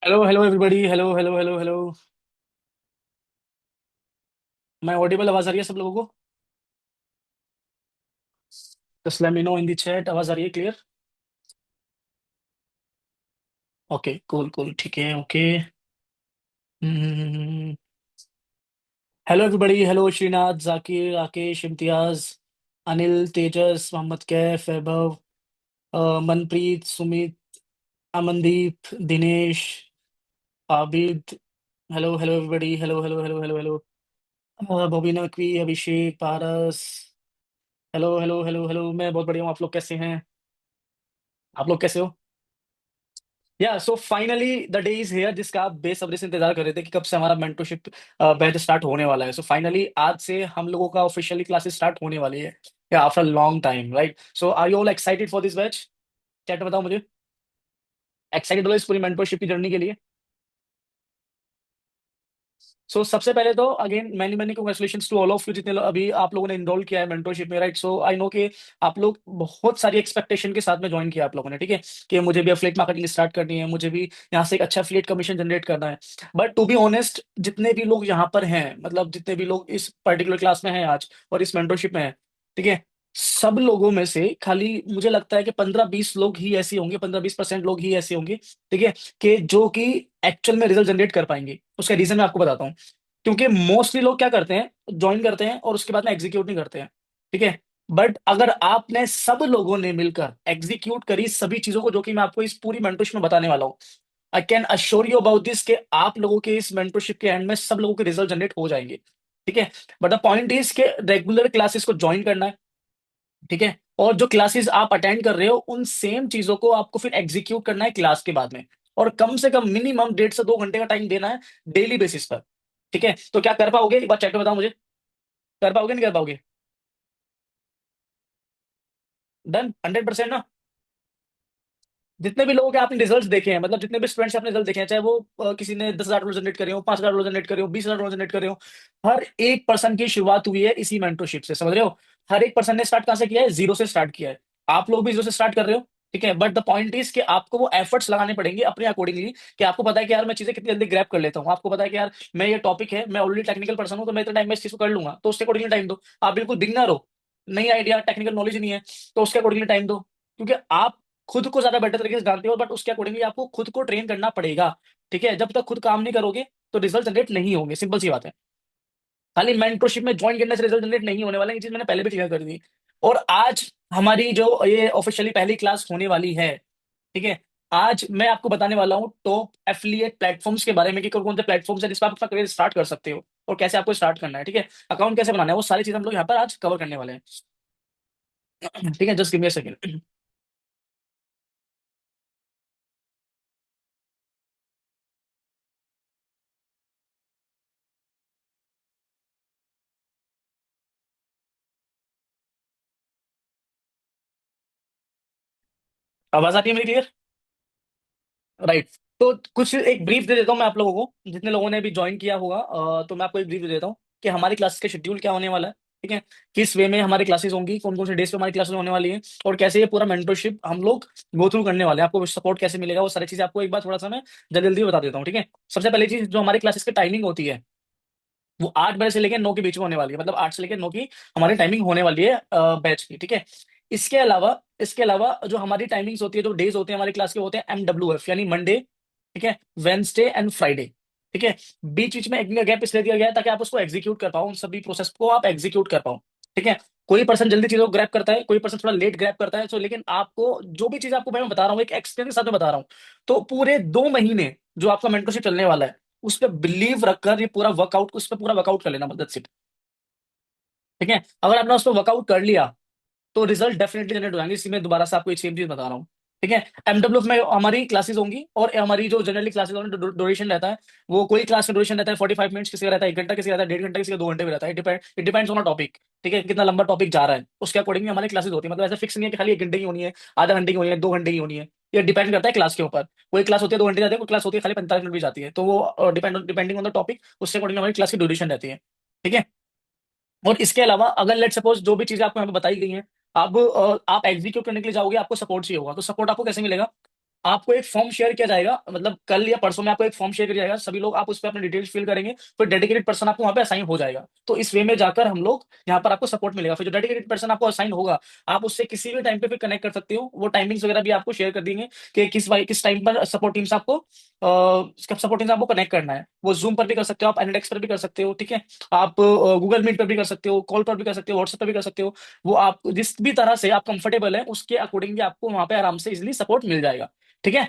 Hello hello everybody, hello hello hello hello. मैं Audible, आवाज आ रही है सब लोगों को? Just let me know in the chat, आवाज आ रही है क्लियर? ओके, कूल कूल, ठीक है, okay. Hello everybody, hello Srinath, Zakir, Rakesh, Imtiaz, Anil, Tejas, Mohammad Kaif, Vaibhav, Manpreet, Sumit, Amandeep, Dinesh, Abid. Hello hello everybody, hello hello hello hello hello. Bobby Naqvi, Abhishek, Paras. Hello hello hello hello, मैं बहुत बढ़िया हूँ। आप लोग कैसे हैं? आप लोग कैसे हो? या so finally the day is here जिसका आप बेसब्री से इंतजार कर रहे थे कि कब से हमारा मेंटरशिप बैच स्टार्ट होने वाला है। सो फाइनली आज से हम लोगों का ऑफिशियली क्लासेस स्टार्ट होने वाली है, या after long time, right? So are you all excited for this batch? Chat में बताओ मुझे, एक्साइटेड हो इस पूरी मेंटरशिप की जर्नी के लिए? सो सबसे पहले तो again many many congratulations to all of you, जितने अभी आप लोगों ने इनरोल किया है मेंटरशिप में, राइट? सो आई नो कि आप लोग बहुत सारी एक्सपेक्टेशन के साथ में ज्वाइन किया आप लोगों ने, ठीक है? कि मुझे भी एफिलिएट मार्केटिंग स्टार्ट करनी है, मुझे भी यहाँ से एक अच्छा एफिलिएट कमीशन जनरेट करना है। बट टू बी ऑनेस्ट, जितने भी लोग यहाँ पर हैं, मतलब जितने भी लोग इस पर्टिकुलर क्लास में हैं आज और इस मेंटरशिप में हैं, ठीक है, सब लोगों में से खाली मुझे लगता है कि 15-20 लोग ही ऐसे होंगे, 15-20% लोग ही ऐसे होंगे, ठीक है, कि जो कि एक्चुअल में रिजल्ट जनरेट कर पाएंगे। उसका रीजन मैं आपको बताता हूँ। क्योंकि मोस्टली लोग क्या करते हैं, ज्वाइन करते हैं और उसके बाद में एग्जीक्यूट नहीं करते हैं, ठीक है? बट अगर आपने सब लोगों ने मिलकर एग्जीक्यूट करी सभी चीजों को, जो कि मैं आपको इस पूरी मेंटरशिप में बताने वाला हूं, I can assure you about this कि आप लोगों के इस मेंटरशिप के एंड में सब लोगों के रिजल्ट जनरेट हो जाएंगे, ठीक है? बट द पॉइंट इज के रेगुलर क्लासेस को ज्वाइन करना है, ठीक है? और जो क्लासेस आप अटेंड कर रहे हो उन सेम चीजों को आपको फिर एग्जीक्यूट करना है क्लास के बाद में, और कम से कम मिनिमम 1.5 से 2 घंटे का टाइम देना है डेली बेसिस पर, ठीक है? तो क्या कर पाओगे, एक बार चैट में बताओ मुझे, कर पाओगे नहीं कर पाओगे? डन 100% ना? जितने भी लोगों के आपने रिजल्ट्स देखे हैं, मतलब जितने भी स्टूडेंट्स आपने रिजल्ट देखे हैं, चाहे वो किसी ने 10,000 डॉलर जनरेट करे हो, 5,000 डॉलर जनरेट करे हो, 20,000 डॉलर जनरेट करे हो, हर एक पर्सन की शुरुआत हुई है इसी मेंटरशिप से, समझ रहे हो? हर एक पर्सन ने स्टार्ट कहाँ से किया है? जीरो से स्टार्ट किया है। आप लोग भी जीरो से स्टार्ट कर रहे हो, ठीक है? बट द पॉइंट इज कि आपको वो एफर्ट्स लगाने पड़ेंगे अपने अकॉर्डिंगली, कि आपको पता है कि यार मैं चीजें कितनी जल्दी ग्रैब कर लेता हूँ, आपको पता है कि यार मैं ये टॉपिक है, मैं ऑलरेडी टेक्निकल पर्सन हूँ, तो मैं इतना टाइम में इस चीज को कर लूंगा, तो उसके अकॉर्डिंगली टाइम दो। आप बिल्कुल बिगनर हो, नई आइडिया, टेक्निकल नॉलेज नहीं है, तो उसके अकॉर्डिंगली टाइम दो। क्योंकि आप खुद को ज्यादा बेटर तरीके से जानते हो, बट उसके अकॉर्डिंगली आपको खुद को ट्रेन करना पड़ेगा, ठीक है? जब तक खुद काम नहीं करोगे तो रिजल्ट जनरेट नहीं होंगे, सिंपल सी बात है। खाली मेंटरशिप में ज्वाइन करने से रिजल्ट जनरेट नहीं होने वाला है, ये चीज मैंने पहले भी क्लियर कर दी। और आज हमारी जो ये ऑफिशियली पहली क्लास होने वाली है, ठीक है, आज मैं आपको बताने वाला हूँ टॉप एफिलिएट प्लेटफॉर्म्स के बारे में, कि कौन कौन से प्लेटफॉर्म्स है जिस पर आप अपना करियर स्टार्ट कर सकते हो, और कैसे आपको स्टार्ट करना है, ठीक है? अकाउंट कैसे बनाना है, वो सारी चीज हम लोग यहाँ पर आज कवर करने वाले हैं। ठीक है, just give me a second. आवाज आती है मेरी क्लियर? राइट। तो कुछ एक ब्रीफ दे देता हूँ मैं आप लोगों को, जितने लोगों ने अभी ज्वाइन किया होगा, तो मैं आपको एक ब्रीफ दे देता हूँ कि हमारी क्लासेस का शेड्यूल क्या होने वाला है, ठीक है? किस वे में हमारी क्लासेस होंगी, कौन कौन से डेज पे हमारी क्लासेस होने वाली है, और कैसे ये पूरा मेंटरशिप हम लोग गो थ्रू करने वाले हैं, आपको सपोर्ट कैसे मिलेगा, वो सारी चीजें आपको एक बार थोड़ा सा मैं जल्दी जल्दी बता देता हूँ, ठीक है? सबसे पहली चीज, जो हमारी क्लासेस की टाइमिंग होती है, वो 8 बजे से लेकर 9 के बीच में होने वाली है, मतलब 8 से लेकर 9 की हमारी टाइमिंग होने वाली है बैच की, ठीक है? इसके अलावा जो हमारी टाइमिंग्स होती है, जो डेज होते हैं हमारी क्लास के, होते हैं MWF, यानी मंडे, ठीक है, वेंसडे एंड फ्राइडे, ठीक है? बीच बीच में एक दिन का गैप इसलिए दिया गया है ताकि आप उसको एग्जीक्यूट कर पाओ, उन सभी प्रोसेस को आप एग्जीक्यूट कर पाओ, ठीक है? कोई पर्सन जल्दी चीजों को ग्रैप करता है, कोई पर्सन थोड़ा लेट ग्रैप करता है, तो लेकिन आपको जो भी चीज आपको मैं बता रहा हूँ एक एक्सपीरियंस के साथ में बता रहा हूँ। तो पूरे 2 महीने जो आपका मेंटरशिप चलने वाला है, उस पर बिलीव रखकर ये पूरा वर्कआउट, उस पर पूरा वर्कआउट कर लेना मदद से, ठीक है? अगर आपने उस पर वर्कआउट कर लिया तो रिजल्ट डेफिनेटली जनरेट हो जाएंगे। इसी में दोबारा से आपको एक सेम चीज बता रहा हूँ, ठीक है? MW में हमारी क्लासेस होंगी, और हमारी जो जनरली क्लासेस होंगी, ड्यूरेशन रहता है, वो कोई क्लास का ड्यूरेशन रहता है 45 मिनट्स, किसी का रहता है 1 घंटा, किसी का रहता है 1.5 घंटा, किसी का 2 घंटे भी रहता है। इट डिपेंड्स ऑन टॉपिक, ठीक है? कितना लंबा टॉपिक जा रहा है उसके अकॉर्डिंग हमारी क्लासेस होती है, मतलब ऐसा फिक्स नहीं है कि खाली 1 घंटे की होनी है, आधा घंटे की होनी है, 2 घंटे की होनी है। ये डिपेंड करता है क्लास के ऊपर। कोई क्लास होती है 2 घंटे जाती है, कोई क्लास होती है खाली 45 मिनट भी जाती है, तो वो डिपेंडिंग ऑन द टॉपिक, उसके अकॉर्डिंग हमारी क्लास की ड्यूरेशन रहती है, ठीक है? और इसके अलावा अगर लेट सपोज जो भी चीजें आपको यहाँ पे बताई गई हैं, अब आप एग्जीक्यूट करने के लिए जाओगे, आपको सपोर्ट चाहिए होगा, तो सपोर्ट आपको कैसे मिलेगा? आपको एक फॉर्म शेयर किया जाएगा, मतलब कल या परसों में आपको एक फॉर्म शेयर किया जाएगा, सभी लोग आप उस पर अपने डिटेल्स फिल करेंगे, फिर डेडिकेटेड पर्सन आपको वहां पे असाइन हो जाएगा। तो इस वे में जाकर हम लोग यहाँ पर आपको सपोर्ट मिलेगा। फिर जो डेडिकेटेड पर्सन आपको असाइन होगा, आप उससे किसी भी टाइम पे फिर कनेक्ट कर सकते हो। वो टाइमिंग्स वगैरह भी आपको शेयर कर देंगे कि किस टाइम पर सपोर्ट टीम से आपको सपोर्ट टीम से आपको कनेक्ट करना है। वो जूम पर भी कर सकते हो, आप एनिडेक्स पर भी कर सकते हो, ठीक है। आप गूगल मीट पर भी कर सकते हो, कॉल पर भी कर सकते हो, व्हाट्सएप पर भी कर सकते हो। वो आप जिस भी तरह से आप कंफर्टेबल है उसके अकॉर्डिंगली आपको वहां पे आराम से इजिली सपोर्ट मिल जाएगा। ठीक है।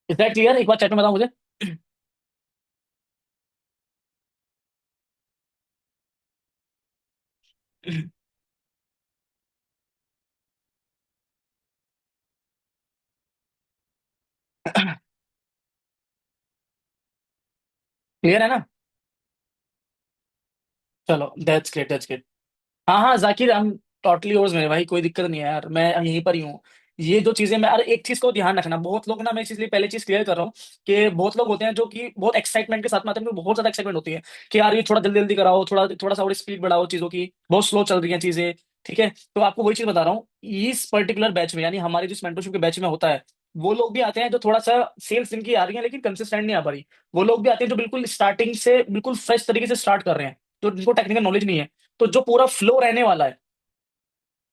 Is that clear? एक बार चैट में बताओ मुझे। क्लियर है ना? चलो दैट्स ग्रेट, दैट्स ग्रेट। हाँ हाँ जाकिर, हम टोटली योर्स मेरे भाई, कोई दिक्कत नहीं है यार, मैं यहीं पर ही हूँ। ये जो चीजें मैं, अरे एक चीज को ध्यान रखना, बहुत लोग ना, मैं इसलिए पहले चीज क्लियर कर रहा हूँ कि बहुत लोग होते हैं जो कि बहुत एक्साइटमेंट के साथ में आते हैं, उनको बहुत ज्यादा एक्साइटमेंट होती है कि यार ये थोड़ा जल्दी जल्दी कराओ, थोड़ा थोड़ा सा और स्पीड बढ़ाओ चीजों की, बहुत स्लो चल रही हैं चीजें। ठीक है। तो आपको वही चीज बता रहा हूँ, इस पर्टिकुलर बैच में, यानी हमारे जिस मेंटरशिप के बैच में होता है, वो लोग भी आते हैं जो थोड़ा सा सेल्स इनकी आ रही है लेकिन कंसिस्टेंट नहीं आ पा रही। वो लोग भी आते हैं जो बिल्कुल स्टार्टिंग से बिल्कुल फ्रेश तरीके से स्टार्ट कर रहे हैं, तो जिनको टेक्निकल नॉलेज नहीं है। तो जो पूरा फ्लो रहने वाला है,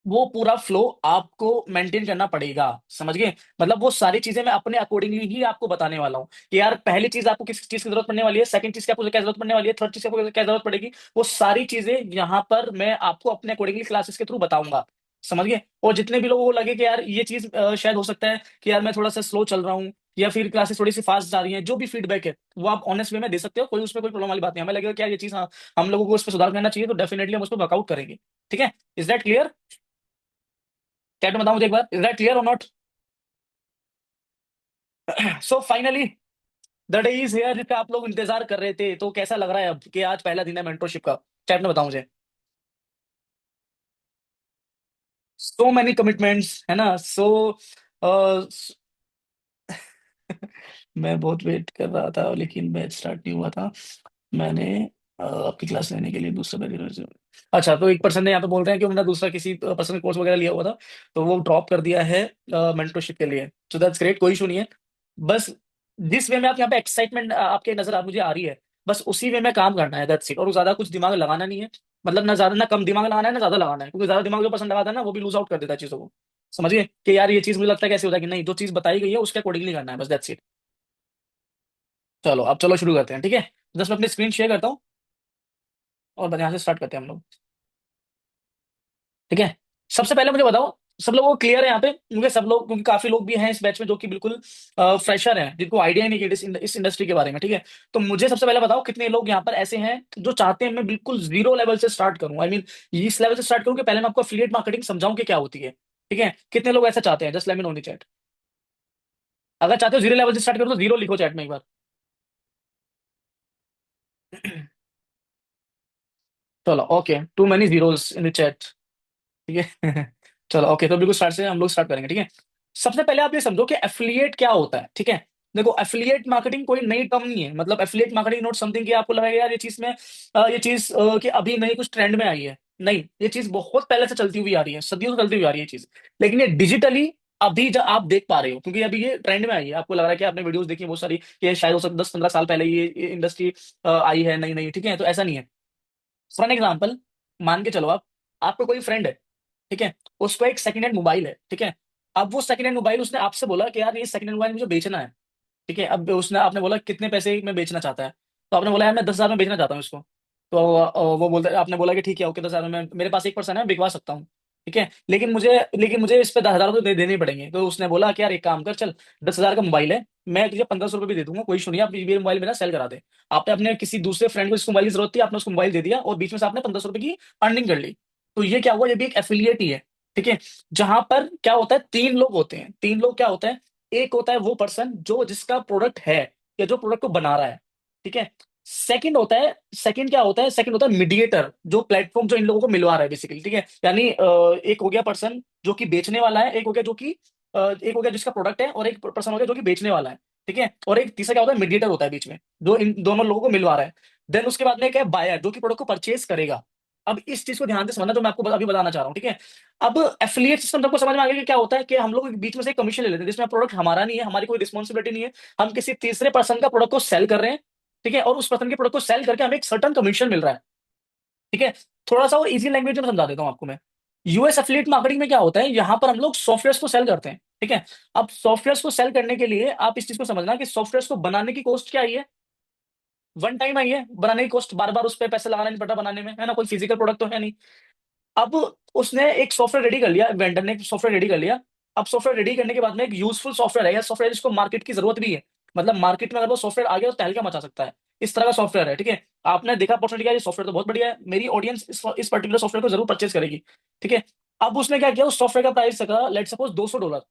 वो पूरा फ्लो आपको मेंटेन करना पड़ेगा। समझ गए? मतलब वो सारी चीजें मैं अपने अकॉर्डिंगली ही आपको बताने वाला हूँ कि यार पहली चीज आपको किस चीज की जरूरत पड़ने वाली है, सेकंड चीज की आपको क्या जरूरत पड़ने वाली है, थर्ड चीज की आपको क्या जरूरत पड़ेगी, वो सारी चीजें यहाँ पर मैं आपको अपने अकॉर्डिंगली क्लासेस के थ्रू बताऊंगा। समझ गए? और जितने भी लोगों को लगे कि यार ये चीज शायद हो सकता है कि यार मैं थोड़ा सा स्लो चल रहा हूँ, या फिर क्लासेस थोड़ी सी फास्ट जा रही हैं, जो भी फीडबैक है वो आप ऑनेस्ट वे में दे सकते हो, कोई उसमें कोई प्रॉब्लम वाली बात नहीं है। हमें लगेगा कि यार ये चीज, हाँ, हम लोगों को उस पर सुधार करना चाहिए, तो डेफिनेटली हम उस पर वर्कआउट करेंगे। ठीक है। Is that clear? चैट में बताओ मुझे एक बार, इज दैट क्लियर और not? So finally the day is here जिसका आप लोग इंतजार कर रहे थे। तो कैसा लग रहा है अब कि आज पहला दिन है मेंटरशिप का? चैट में बताओ मुझे। सो मैनी कमिटमेंट्स है ना, सो मैं बहुत वेट कर रहा था लेकिन बैच स्टार्ट नहीं हुआ था। मैंने आपकी क्लास लेने के लिए दूसरा बैच, अच्छा, तो एक पर्सन ने यहाँ पे बोल रहे हैं कि उन्होंने दूसरा किसी पर्सनल कोर्स वगैरह लिया हुआ था, तो वो ड्रॉप कर दिया है मेंटरशिप के लिए। सो दैट्स ग्रेट, कोई इशू नहीं है। बस जिस वे में आप यहाँ पे एक्साइटमेंट आपके नजर आ मुझे आ रही है, बस उसी वे में काम करना है, दैट्स इट। और ज्यादा कुछ दिमाग लगाना नहीं है, मतलब ना ज्यादा ना कम दिमाग लगाना है, ना ज्यादा लगाना है, क्योंकि ज्यादा दिमाग जो पसंद लगाता है ना, वो भी लूज आउट कर देता है चीजों को। समझिए कि यार ये चीज मुझे लगता है कैसे होता है कि नहीं, जो चीज बताई गई है उसके अकॉर्डिंगली करना है, बस दैट्स इट। चलो अब चलो शुरू करते हैं, ठीक है। जस्ट मैं अपनी स्क्रीन शेयर करता हूँ और यहाँ से स्टार्ट करते हैं हम लोग। ठीक है। सबसे पहले मुझे बताओ, सब लोगों को क्लियर है यहाँ पे? क्योंकि सब लोग, क्योंकि काफी लोग भी हैं इस बैच में जो कि बिल्कुल फ्रेशर हैं, जिनको आइडिया ही नहीं है इस इंडस्ट्री के बारे में। ठीक है। तो मुझे सबसे पहले बताओ, कितने लोग यहाँ पर ऐसे हैं जो चाहते हैं मैं बिल्कुल जीरो लेवल से स्टार्ट करूं, आई मीन इस लेवल से स्टार्ट करूं कि पहले मैं आपको एफिलिएट मार्केटिंग समझाऊं कि क्या होती है। ठीक है। कितने लोग ऐसा चाहते हैं? Just let me know in the chat. अगर चाहते हो जीरो लेवल से स्टार्ट करो तो जीरो लिखो चैट में एक बार। चलो okay, too many zeros in the chat. ठीक है। चलो ओके, तो बिल्कुल स्टार्ट से हम लोग स्टार्ट करेंगे, ठीक है। सबसे पहले आप ये समझो कि एफिलिएट क्या होता है, ठीक है। देखो एफिलिएट मार्केटिंग कोई नई टर्म नहीं है, मतलब एफिलिएट मार्केटिंग नॉट समथिंग कि आपको लगेगा यार ये चीज में ये चीज कि अभी नई कुछ ट्रेंड में आई है। नहीं, ये चीज बहुत पहले से चलती हुई आ रही है, सदियों से चलती हुई आ रही है ये चीज। लेकिन ये डिजिटली अभी जब आप देख पा रहे हो, क्योंकि अभी ये ट्रेंड में आई है, आपको लग रहा है कि आपने वीडियोस देखी हैं बहुत सारी कि ये शायद हो सकता 10-15 साल पहले ये इंडस्ट्री आई है, नई नई, ठीक है। तो ऐसा नहीं है। फॉर एन एग्जाम्पल, मान के चलो आप, आपको कोई फ्रेंड है, ठीक है, उसको एक सेकंड हैंड मोबाइल है, ठीक है। अब वो सेकंड हैंड मोबाइल उसने आपसे बोला कि यार ये सेकंड हैंड मोबाइल मुझे बेचना है। ठीक है। अब उसने, आपने बोला कितने पैसे में बेचना चाहता है, तो आपने बोला यार मैं 10,000 में बेचना चाहता हूँ इसको। तो वो बोलता है, आपने बोला कि ठीक है ओके, 10,000 में मेरे पास एक पर्सन है, मैं बिकवा सकता हूँ। ठीक है। लेकिन मुझे इस पे 10,000 तो देने ही पड़ेंगे। तो उसने बोला कि यार एक काम कर, चल 10,000 का मोबाइल है, मैं तुझे 1,500 रुपये भी दे दूंगा, कोई इशू नहीं है, आप ये मोबाइल मेरा सेल करा दे। आपने अपने किसी दूसरे फ्रेंड को इसको मोबाइल की जरूरत थी, आपने उसको मोबाइल दे दिया और बीच में से आपने 1,500 रुपये की अर्निंग कर ली। तो ये क्या हुआ, ये भी एक एफिलिएट ही है। ठीक है। जहां पर क्या होता है, तीन लोग होते हैं, तीन लोग क्या होता है, एक होता है वो पर्सन जो जिसका प्रोडक्ट है या जो प्रोडक्ट को बना रहा है। ठीक है। सेकंड क्या होता है, सेकंड होता है मीडिएटर, जो प्लेटफॉर्म जो इन लोगों को मिलवा रहा है बेसिकली। ठीक है। यानी एक हो गया पर्सन जो कि बेचने वाला है, एक हो गया जो कि एक हो गया जिसका प्रोडक्ट है, और एक पर्सन हो गया जो कि बेचने वाला है। ठीक है। और एक तीसरा क्या होता है, मीडिएटर होता है बीच में, जो इन दोनों लोगों को मिलवा रहा है। देन उसके बाद में क्या है, बायर, जो कि प्रोडक्ट को परचेज करेगा। अब इस चीज को ध्यान से समझना जो मैं आपको अभी बताना चाह रहा हूँ, ठीक है। अब एफिलिएट सिस्टम सबको समझ में आ गया कि क्या होता है, कि हम लोग बीच में से कमीशन ले लेते हैं जिसमें प्रोडक्ट हमारा नहीं है, हमारी कोई रिस्पॉन्सिबिलिटी नहीं है, हम किसी तीसरे पर्सन का प्रोडक्ट को सेल कर रहे हैं, ठीक है, और उस पर्सन के प्रोडक्ट को सेल करके हमें एक सर्टन कमीशन मिल रहा है, ठीक है। थोड़ा सा और इजी लैंग्वेज में समझा देता हूँ आपको मैं। यूएस एफिलिएट मार्केटिंग में क्या होता है, यहाँ पर हम लोग सॉफ्टवेयर को सेल करते हैं, ठीक है। अब सॉफ्टवेयर को सेल करने के लिए आप इस चीज को समझना कि सॉफ्टवेयर को बनाने की कॉस्ट क्या आई है, वन टाइम आई है बनाने की कॉस्ट, बार बार उस पर पैसे लगाना नहीं पड़ता बनाने में, है ना, कोई फिजिकल प्रोडक्ट तो है नहीं। अब उसने एक सॉफ्टवेयर रेडी कर लिया, वेंडर ने एक सॉफ्टवेयर रेडी कर लिया। अब सॉफ्टवेयर रेडी करने के बाद में एक यूजफुल सॉफ्टवेयर है, या सॉफ्टवेयर जिसको मार्केट की जरूरत भी है, मतलब मार्केट में अगर वो सॉफ्टवेयर आ गया तो तहलका मचा सकता है, इस तरह का सॉफ्टवेयर है, ठीक है। आपने देखा अपॉर्चुनिटी का, ये सॉफ्टवेयर तो बहुत बढ़िया है, मेरी ऑडियंस इस पर्टिकुलर सॉफ्टवेयर को जरूर परचेज करेगी, ठीक है। अब उसने क्या किया, उस सॉफ्टवेयर का प्राइस रखा लेट सपोज $200,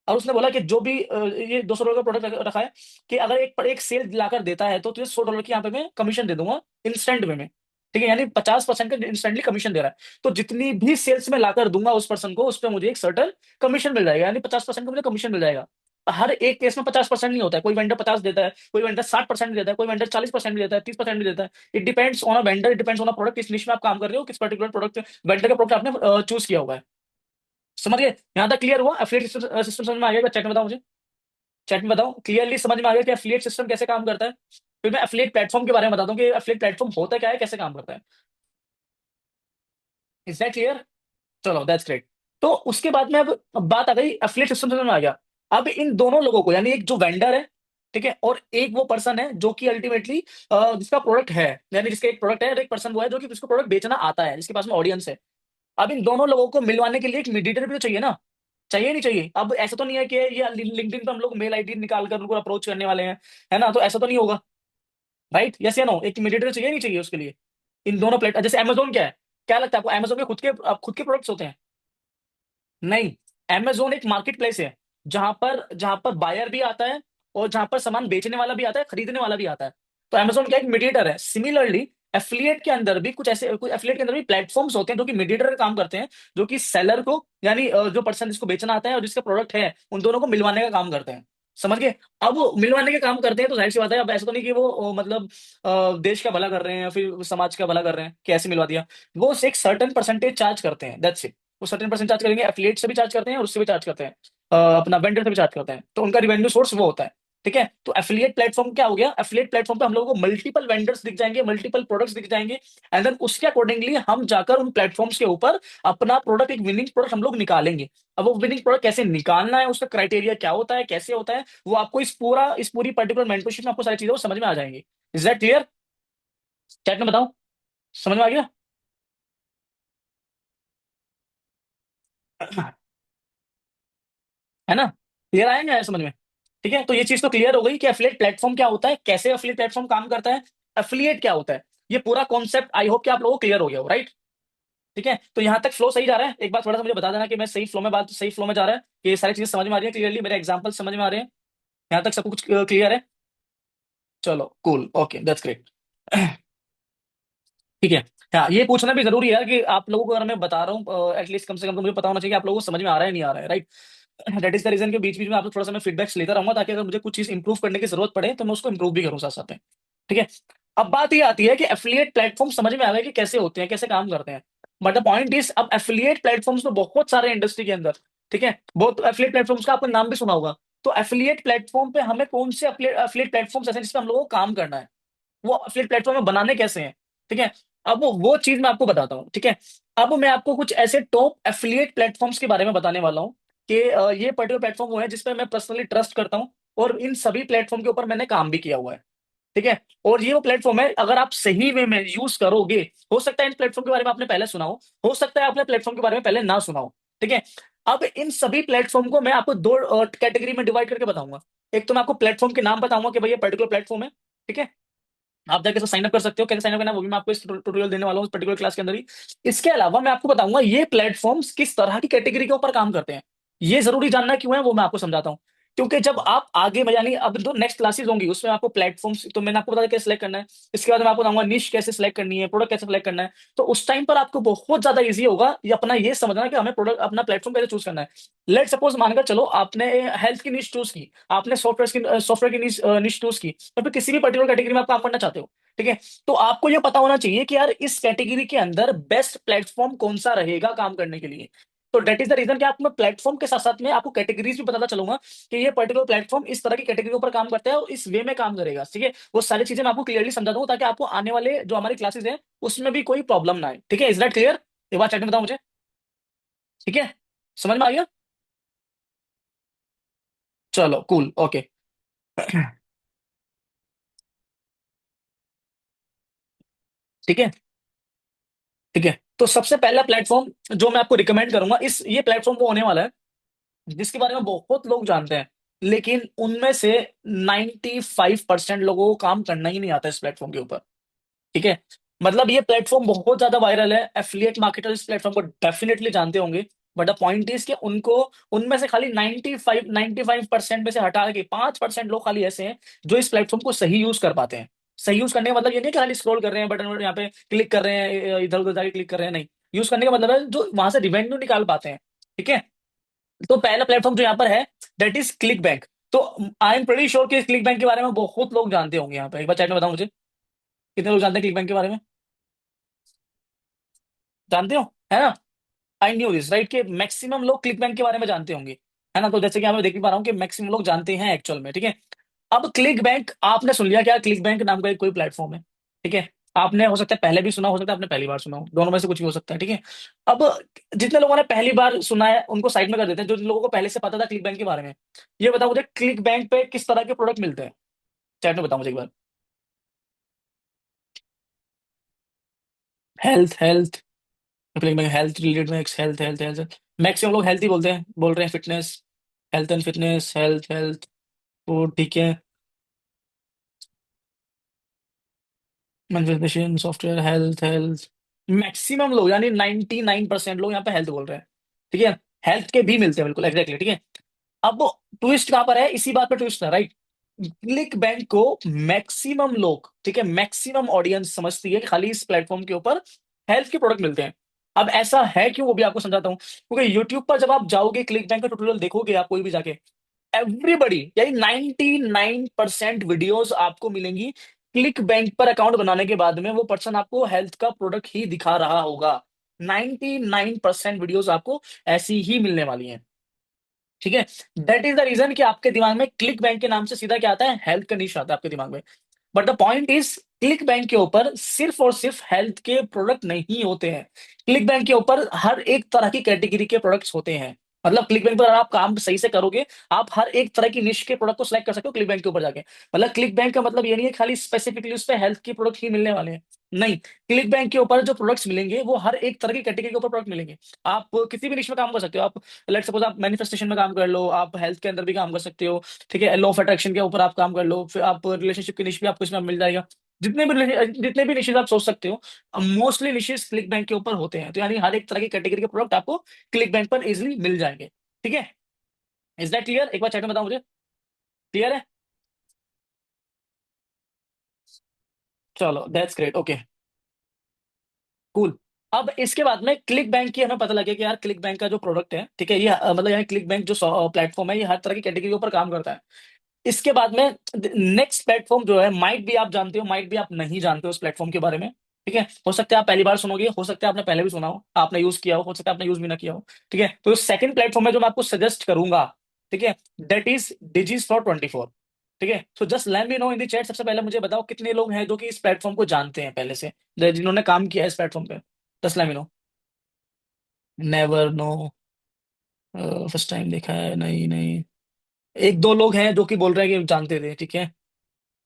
और उसने बोला कि जो भी ये $200 का प्रोडक्ट रखा है, कि अगर एक एक सेल लाकर देता है तो तुझे $100 की यहाँ पे मैं कमीशन दे दूंगा इंस्टेंट वे में, ठीक है, यानी 50% का इंस्टेंटली कमीशन दे रहा है। तो जितनी भी सेल्स में लाकर दूंगा उस पर्सन को, उस पर मुझे एक सर्टन कमीशन मिल जाएगा, यानी 50% का मुझे कमीशन मिल जाएगा। हर एक केस में 50% नहीं होता है, कोई वेंडर 50 देता है, कोई वेंडर 60% देता है, कोई वेंडर 40% भी देता है, 30% भी देता है। It depends on a vendor, it depends on a product, किस निश में आप काम कर रहे हो, किस पर्टिकुलर प्रोडक्ट वेंडर का प्रोडक्ट आपने चूज किया हुआ है। समझ गए, यहाँ तक क्लियर हुआ? एफिलिएट सिस्टम समझ में आ गया? चैट में बताओ मुझे, चैट में बताओ, क्लियरली समझ में आ गया कि एफिलिएट सिस्टम कैसे काम करता है? फिर मैं एफिलिएट प्लेटफॉर्म के बारे में बताता हूँ कि एफिलिएट प्लेटफॉर्म होता क्या है, कैसे काम करता है। Is that clear? चलो दैट्स ग्रेट। तो उसके बाद में अब बात आ गई, एफिलिएट सिस्टम समझ में आ गया। अब इन दोनों लोगों को, यानी एक जो वेंडर है, ठीक है, और एक वो पर्सन है जो कि अल्टीमेटली जिसका प्रोडक्ट है, यानी जिसका एक प्रोडक्ट है, और एक पर्सन वो है जो कि जिसको प्रोडक्ट बेचना आता है, जिसके पास में ऑडियंस है। अब इन दोनों लोगों को मिलवाने के लिए एक मीडिएटर भी तो चाहिए ना, चाहिए नहीं चाहिए? अब ऐसा तो नहीं है कि ये लिंक्डइन पे हम लोग मेल आईडी निकाल कर उनको अप्रोच करने वाले हैं, है ना, तो ऐसा तो नहीं होगा, राइट? यस या नो? एक मीडिएटर चाहिए नहीं चाहिए उसके लिए? इन दोनों प्लेट, जैसे अमेजोन क्या है, क्या लगता है आपको, अमेजोन के खुद के प्रोडक्ट्स होते हैं? नहीं, अमेजोन एक मार्केट प्लेस है, जहां पर बायर भी आता है, और जहां पर सामान बेचने वाला भी आता है, खरीदने वाला भी आता है। तो अमेजोन क्या एक मीडिएटर है। सिमिलरली एफिलिएट के अंदर भी कुछ एफिलिएट के अंदर भी प्लेटफॉर्म्स होते हैं जो कि मीडिएटर का काम करते हैं, जो कि सेलर को, यानी जो पर्सन जिसको बेचना आता है और जिसका प्रोडक्ट है, उन दोनों को मिलवाने का काम करते हैं। समझ गए? अब वो मिलवाने के काम करते हैं तो जाहिर सी बात है, अब ऐसा तो नहीं कि वो मतलब देश का भला कर रहे हैं या फिर समाज का भला कर रहे हैं कि ऐसे मिलवा दिया। वो एक सर्टन परसेंटेज चार्ज करते हैं, दैट्स इट। वो सर्टेन परसेंट चार्ज करेंगे, एफिलिएट से भी चार्ज करते हैं और उससे भी चार्ज करते हैं, अपना वेंडर से भी चार्ज करते हैं, तो उनका रिवेन्यू सोर्स वो होता है, ठीक है। तो एफिलिएट प्लेटफॉर्म क्या हो गया, एफिलिएट प्लेटफॉर्म पे हम लोगों को मल्टीपल वेंडर्स दिख जाएंगे, मल्टीपल प्रोडक्ट्स दिख जाएंगे, एंड देन उसके अकॉर्डिंगली हम जाकर उन प्लेटफॉर्म्स के ऊपर अपना प्रोडक्ट, एक विनिंग प्रोडक्ट हम लोग निकालेंगे। अब वो विनिंग प्रोडक्ट कैसे निकालना है, उसका क्राइटेरिया क्या होता है, कैसे होता है, वो आपको इस पूरी पर्टिकुलर मेंटरशिप में आपको सारी चीजें वो समझ में आ जाएंगी। Is that clear? चैट में बताओ, समझ में आ गया? है ना? क्लियर आएंगे यार समझ में? ठीक है, तो ये चीज तो क्लियर हो गई कि एफिलिएट प्लेटफॉर्म क्या होता है, कैसे एफिलिएट प्लेटफॉर्म काम करता है, एफिलिएट क्या होता है। ये पूरा कॉन्सेप्ट आई होप कि आप लोगों को क्लियर हो गया हो, राइट? ठीक है, तो यहाँ तक फ्लो सही जा रहा है? एक बार थोड़ा सा मुझे बता देना कि मैं सही फ्लो में, बात सही फ्लो में जा रहा है, कि ये सारी चीजें समझ में आ रही है क्लियरली, मेरे एग्जांपल समझ में आ रहे हैं, यहाँ तक सब कुछ क्लियर है? चलो कूल, ओके, दैट्स ग्रेट। ठीक है। हाँ, ये पूछना भी जरूरी है कि आप लोगों को अगर मैं बता रहा हूँ एटलीस्ट कम से कम तो मुझे पता होना चाहिए कि आप लोगों को समझ में आ रहा है नहीं आ रहा है, right? That is the reason के बीच बीच में आप लोग थोड़ा सा मैं फीडबैक्स लेता रहूंगा, ताकि अगर मुझे कुछ चीज इंप्रूव करने की जरूरत पड़े तो मैं उसको इंप्रूव भी करूँ साथ साथ में, ठीक है। अब बात ये आती है कि एफिलिएट प्लेटफॉर्म समझ में आ गया कि कैसे होते हैं, कैसे काम करते हैं, बट द पॉइंट इज, अब एफिलिएट प्लेटफॉर्म्स तो बहुत सारे इंडस्ट्री के अंदर, ठीक है, बहुत एफिलिएट प्लेटफॉर्म्स का आपको नाम भी सुना होगा। तो एफिलिएट प्लेटफॉर्म पे हमें कौन से एफिलिएट प्लेटफॉर्म्स ऐसे हैं जिस पे हम लोगों को काम करना है, वो एफिलिएट प्लेटफॉर्म में बनाने कैसे हैं, ठीक है। अब वो चीज मैं आपको बताता हूँ, ठीक है। अब मैं आपको कुछ ऐसे टॉप एफिलिएट प्लेटफॉर्म्स के बारे में बताने वाला हूँ कि ये पर्टिकुलर प्लेटफॉर्म वो है जिसपे मैं पर्सनली ट्रस्ट करता हूँ, और इन सभी प्लेटफॉर्म के ऊपर मैंने काम भी किया हुआ है, ठीक है। और ये वो प्लेटफॉर्म है, अगर आप सही वे में यूज करोगे, हो सकता है इन प्लेटफॉर्म के बारे में आपने पहले सुना हो सकता है आपने प्लेटफॉर्म के बारे में पहले ना सुना हो, ठीक है। अब इन सभी प्लेटफॉर्म को मैं आपको दो कैटेगरी में डिवाइड करके बताऊंगा। एक तो मैं आपको प्लेटफॉर्म के नाम बताऊंगा कि भाई ये पर्टिकुलर प्लेटफॉर्म है, ठीक है, आप जाके साइन अप कर सकते हो, कैसे साइन अप करना है वो भी मैं आपको इस ट्यूटोरियल देने वाला हूँ, इस पर्टिकुलर क्लास के अंदर ही। इसके अलावा मैं आपको बताऊंगा ये प्लेटफॉर्म्स किस तरह की कैटेगरी के ऊपर काम करते हैं, ये जरूरी जानना क्यों है वो मैं आपको समझाता हूँ, क्योंकि जब आप आगे में, यानी अब जो नेक्स्ट क्लासेस होंगी उसमें आपको प्लेटफॉर्म्स, तो मैंने आपको बताया कैसे सिलेक्ट करना है। इसके बाद मैं आपको बताऊंगा निश कैसे सिलेक्ट करनी है, प्रोडक्ट कैसे सिलेक्ट करना है। तो उस टाइम पर आपको बहुत ज्यादा इजी होगा ये अपना ये समझना कि हमें प्रोडक्ट अपना प्लेटफॉर्म कैसे चूज करना है। लेट सपोज मानकर चलो आपने हेल्थ की निश चूज की, आपने सॉफ्टवेयर की निश चूज की, तो फिर किसी भी पर्टिकुलर कैटेगरी में आप काम करना चाहते हो, ठीक है। तो आपको ये पता होना चाहिए कि यार इस कैटेगरी के अंदर बेस्ट प्लेटफॉर्म कौन सा रहेगा काम करने के लिए। तो डेट इज द रीजन कि आपको प्लेटफॉर्म के साथ साथ में आपको कैटेगरीज भी बताता चलूंगा कि ये पर्टिकुलर प्लेटफॉर्म इस तरह की कैटेगरी के ऊपर काम करता है और इस वे में काम करेगा, ठीक है। वो सारी चीजें मैं आपको क्लियरली समझा दूंगा ताकि आपको आने वाले जो हमारी क्लासेस हैं उसमें भी कोई प्रॉब्लम ना आए, ठीक है। Is that clear? एक बार चैट में बताओ मुझे, ठीक है, समझ में आ गया? चलो कूल, ओके। ठीक है, ठीक है। तो सबसे पहला प्लेटफॉर्म जो मैं आपको रिकमेंड करूंगा, इस ये प्लेटफॉर्म वो होने वाला है जिसके बारे में बहुत लोग जानते हैं, लेकिन उनमें से 95% लोगों को काम करना ही नहीं आता इस प्लेटफॉर्म के ऊपर, ठीक है। मतलब ये प्लेटफॉर्म बहुत ज्यादा वायरल है, एफिलिएट मार्केटर इस प्लेटफॉर्म को डेफिनेटली जानते होंगे। बट द पॉइंट इज कि उनको उनमें से खाली 95% में से हटा के 5% लोग खाली ऐसे हैं जो इस प्लेटफॉर्म को सही यूज कर पाते हैं। सही यूज करने का मतलब ये नहीं कि खाली स्क्रॉल कर रहे हैं, बटन यहाँ पे क्लिक कर रहे हैं, इधर उधर जाके क्लिक कर रहे हैं, नहीं। यूज करने का मतलब है जो वहां से रिवेन्यू निकाल पाते हैं, ठीक है। तो पहला प्लेटफॉर्म जो यहाँ पर है दैट इज क्लिक बैंक। तो आई एम प्रेटी श्योर कि क्लिक बैंक के बारे में बहुत लोग जानते होंगे। यहाँ पे एक बार चैट में बताओ मुझे, कितने लोग जानते हैं क्लिक बैंक के बारे में? जानते हो, है ना? आई न्यू दिस राइट कि मैक्सिमम लोग क्लिक बैंक के बारे में जानते होंगे, है ना। तो जैसे कि मैं देख भी पा रहा हूँ कि मैक्सिमम लोग जानते हैं एक्चुअल में, ठीक है। अब क्लिक बैंक आपने सुन लिया क्या, क्लिक बैंक नाम का एक कोई प्लेटफॉर्म है, ठीक है। आपने हो सकता है पहले भी सुना, हो सकता है आपने पहली बार सुना हो, दोनों में से कुछ भी हो सकता है, ठीक है। अब जितने लोगों ने पहली बार सुना है उनको साइड में कर देते हैं, जो जिन लोगों को पहले से पता था क्लिक बैंक के बारे में। ये बताओ मुझे क्लिक बैंक पे किस तरह के प्रोडक्ट मिलते हैं, चैट में बताओ मुझे एक बार। Health, health, ClickBank health related में, हेल्थ हेल्थ हेल्थ, मैक्सिमम लोग हेल्थ ही बोलते हैं, बोल रहे हैं fitness, health and fitness, health health, food, ठीक है। Manufacturing software, health health, maximum लोग यानी 99% लोग यहाँ पे हेल्थ बोल रहे हैं, ठीक है। हेल्थ के भी मिलते हैं बिल्कुल एग्जैक्टली, ठीक है। अब ट्विस्ट कहां पर है, इसी बात पे ट्विस्ट है, राइट। क्लिक बैंक को मैक्सिमम लोग, ठीक है, मैक्सिमम ऑडियंस समझती है कि खाली इस प्लेटफॉर्म के ऊपर हेल्थ के प्रोडक्ट मिलते हैं। अब ऐसा है क्यों, वो भी आपको समझाता हूँ। क्योंकि यूट्यूब पर जब आप जाओगे क्लिक बैंक का ट्यूटोरियल देखोगे आप कोई भी जाके, एवरीबडी यानी 99% वीडियोस आपको मिलेंगी क्लिक बैंक पर अकाउंट बनाने के बाद में वो पर्सन आपको हेल्थ का प्रोडक्ट ही दिखा रहा होगा। 99% वीडियोस आपको ऐसी ही मिलने वाली हैं, ठीक है। दैट इज द रीजन कि आपके दिमाग में क्लिक बैंक के नाम से सीधा क्या आता है, हेल्थ का निश आता है आपके दिमाग में। But the point is click bank के ऊपर सिर्फ और सिर्फ हेल्थ के प्रोडक्ट नहीं होते हैं। क्लिक बैंक के ऊपर हर एक तरह की कैटेगरी के प्रोडक्ट्स होते हैं। मतलब क्लिक बैंक पर अगर आप काम सही से करोगे, आप हर एक तरह की निश के प्रोडक्ट को सिलेक्ट कर सकते हो क्लिक बैंक के ऊपर जाके। मतलब क्लिक बैंक का मतलब ये नहीं है खाली स्पेसिफिकली उस पर हेल्थ के प्रोडक्ट ही मिलने वाले हैं, नहीं। क्लिक बैंक के ऊपर जो प्रोडक्ट्स मिलेंगे वो हर एक तरह की कैटेगरी के ऊपर प्रोडक्ट मिलेंगे। आप किसी भी निश में काम कर सकते हो, आप लेट सपोज आप मैनिफेस्टेशन में काम कर लो, आप हेल्थ के अंदर भी काम कर सकते हो, ठीक है। लॉ ऑफ अट्रैक्शन के ऊपर आप काम कर लो, फिर आप रिलेशनशिप की निश भी आपको इसमें मिल जाएगा। जितने भी निशेज आप सोच सकते हो, मोस्टली निशेज क्लिक बैंक के ऊपर होते हैं। तो यानी हर एक तरह की कैटेगरी के प्रोडक्ट आपको क्लिक बैंक पर इजिली मिल जाएंगे, ठीक है। Is that clear? एक बार चैट में बताओ मुझे, क्लियर है? चलो दैट्स ग्रेट, ओके, कूल। अब इसके बाद में क्लिक बैंक की हमें पता लगे कि यार क्लिक बैंक का जो प्रोडक्ट है, ठीक है, ये मतलब यानी क्लिक बैंक जो प्लेटफॉर्म है ये हर तरह की कैटेगरी के ऊपर काम करता है। इसके बाद में नेक्स्ट प्लेटफॉर्म जो है, माइट भी आप जानते हो, माइट भी आप नहीं जानते हो उस प्लेटफॉर्म के बारे में, ठीक है। हो सकता है आप पहली बार सुनोगे, हो सकता है आपने पहले भी सुना हो, आपने यूज किया हो सकता है आपने यूज भी ना किया हो, ठीक है। तो सेकंड प्लेटफॉर्म है जो मैं आपको सजेस्ट करूंगा, ठीक है, दैट इज डिजीज फॉर 24, ठीक है। So just let me know in the chat, सबसे पहले मुझे बताओ कितने लोग हैं जो कि इस प्लेटफॉर्म को जानते हैं पहले से, जिन्होंने काम किया है इस प्लेटफॉर्म पे। Just let me know. Never know, first time देखा है, नहीं नहीं। एक दो लोग हैं जो कि बोल रहे हैं कि जानते थे, ठीक है,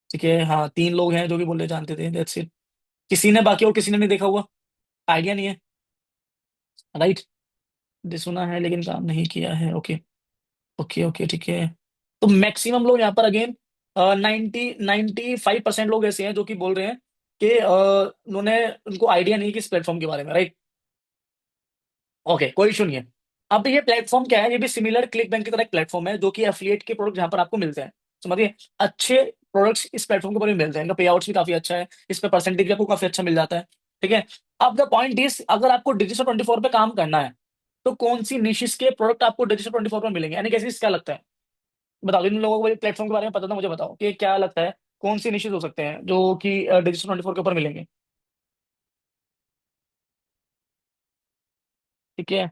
ठीक है। हाँ, तीन लोग हैं जो कि बोल रहे जानते थे, दैट्स इट। किसी ने, बाकी और किसी ने नहीं देखा हुआ, आइडिया नहीं है, राइट। सुना है लेकिन काम नहीं किया है, ओके, ओके ओके, ठीक है। तो मैक्सिमम लोग यहाँ पर अगेन 95% लोग ऐसे हैं जो कि बोल रहे हैं कि उन्होंने, उनको आइडिया नहीं कि इस प्लेटफॉर्म के बारे में, राइट। ओके, कोई इशू नहीं है। अब ये प्लेटफॉर्म क्या है, ये भी सिमिलर क्लिक बैंक की तरह एक प्लेटफॉर्म है जो कि एफिलिएट के प्रोडक्ट जहां पर आपको मिलते हैं। समझिए, अच्छे प्रोडक्ट्स इस प्लेटफॉर्म के ऊपर भी मिलते हैं, इनका पे आउट्स भी काफी अच्छा है, इस पे परसेंटेज भी आपको काफी अच्छा मिल जाता है। ठीक है। अब द पॉइंट इज, अगर आपको डिजिटल 24 पे काम करना है तो कौन सी निशिस के प्रोडक्ट आपको डिजिटल 24 पर मिलेंगे, यानी कैसे, क्या लगता है? बताओ, इन लोगों को प्लेटफॉर्म के बारे में पता था, मुझे बताओ कि क्या लगता है, कौन सी निशिस हो सकते हैं जो कि डिजिटल 24 के ऊपर मिलेंगे। ठीक है।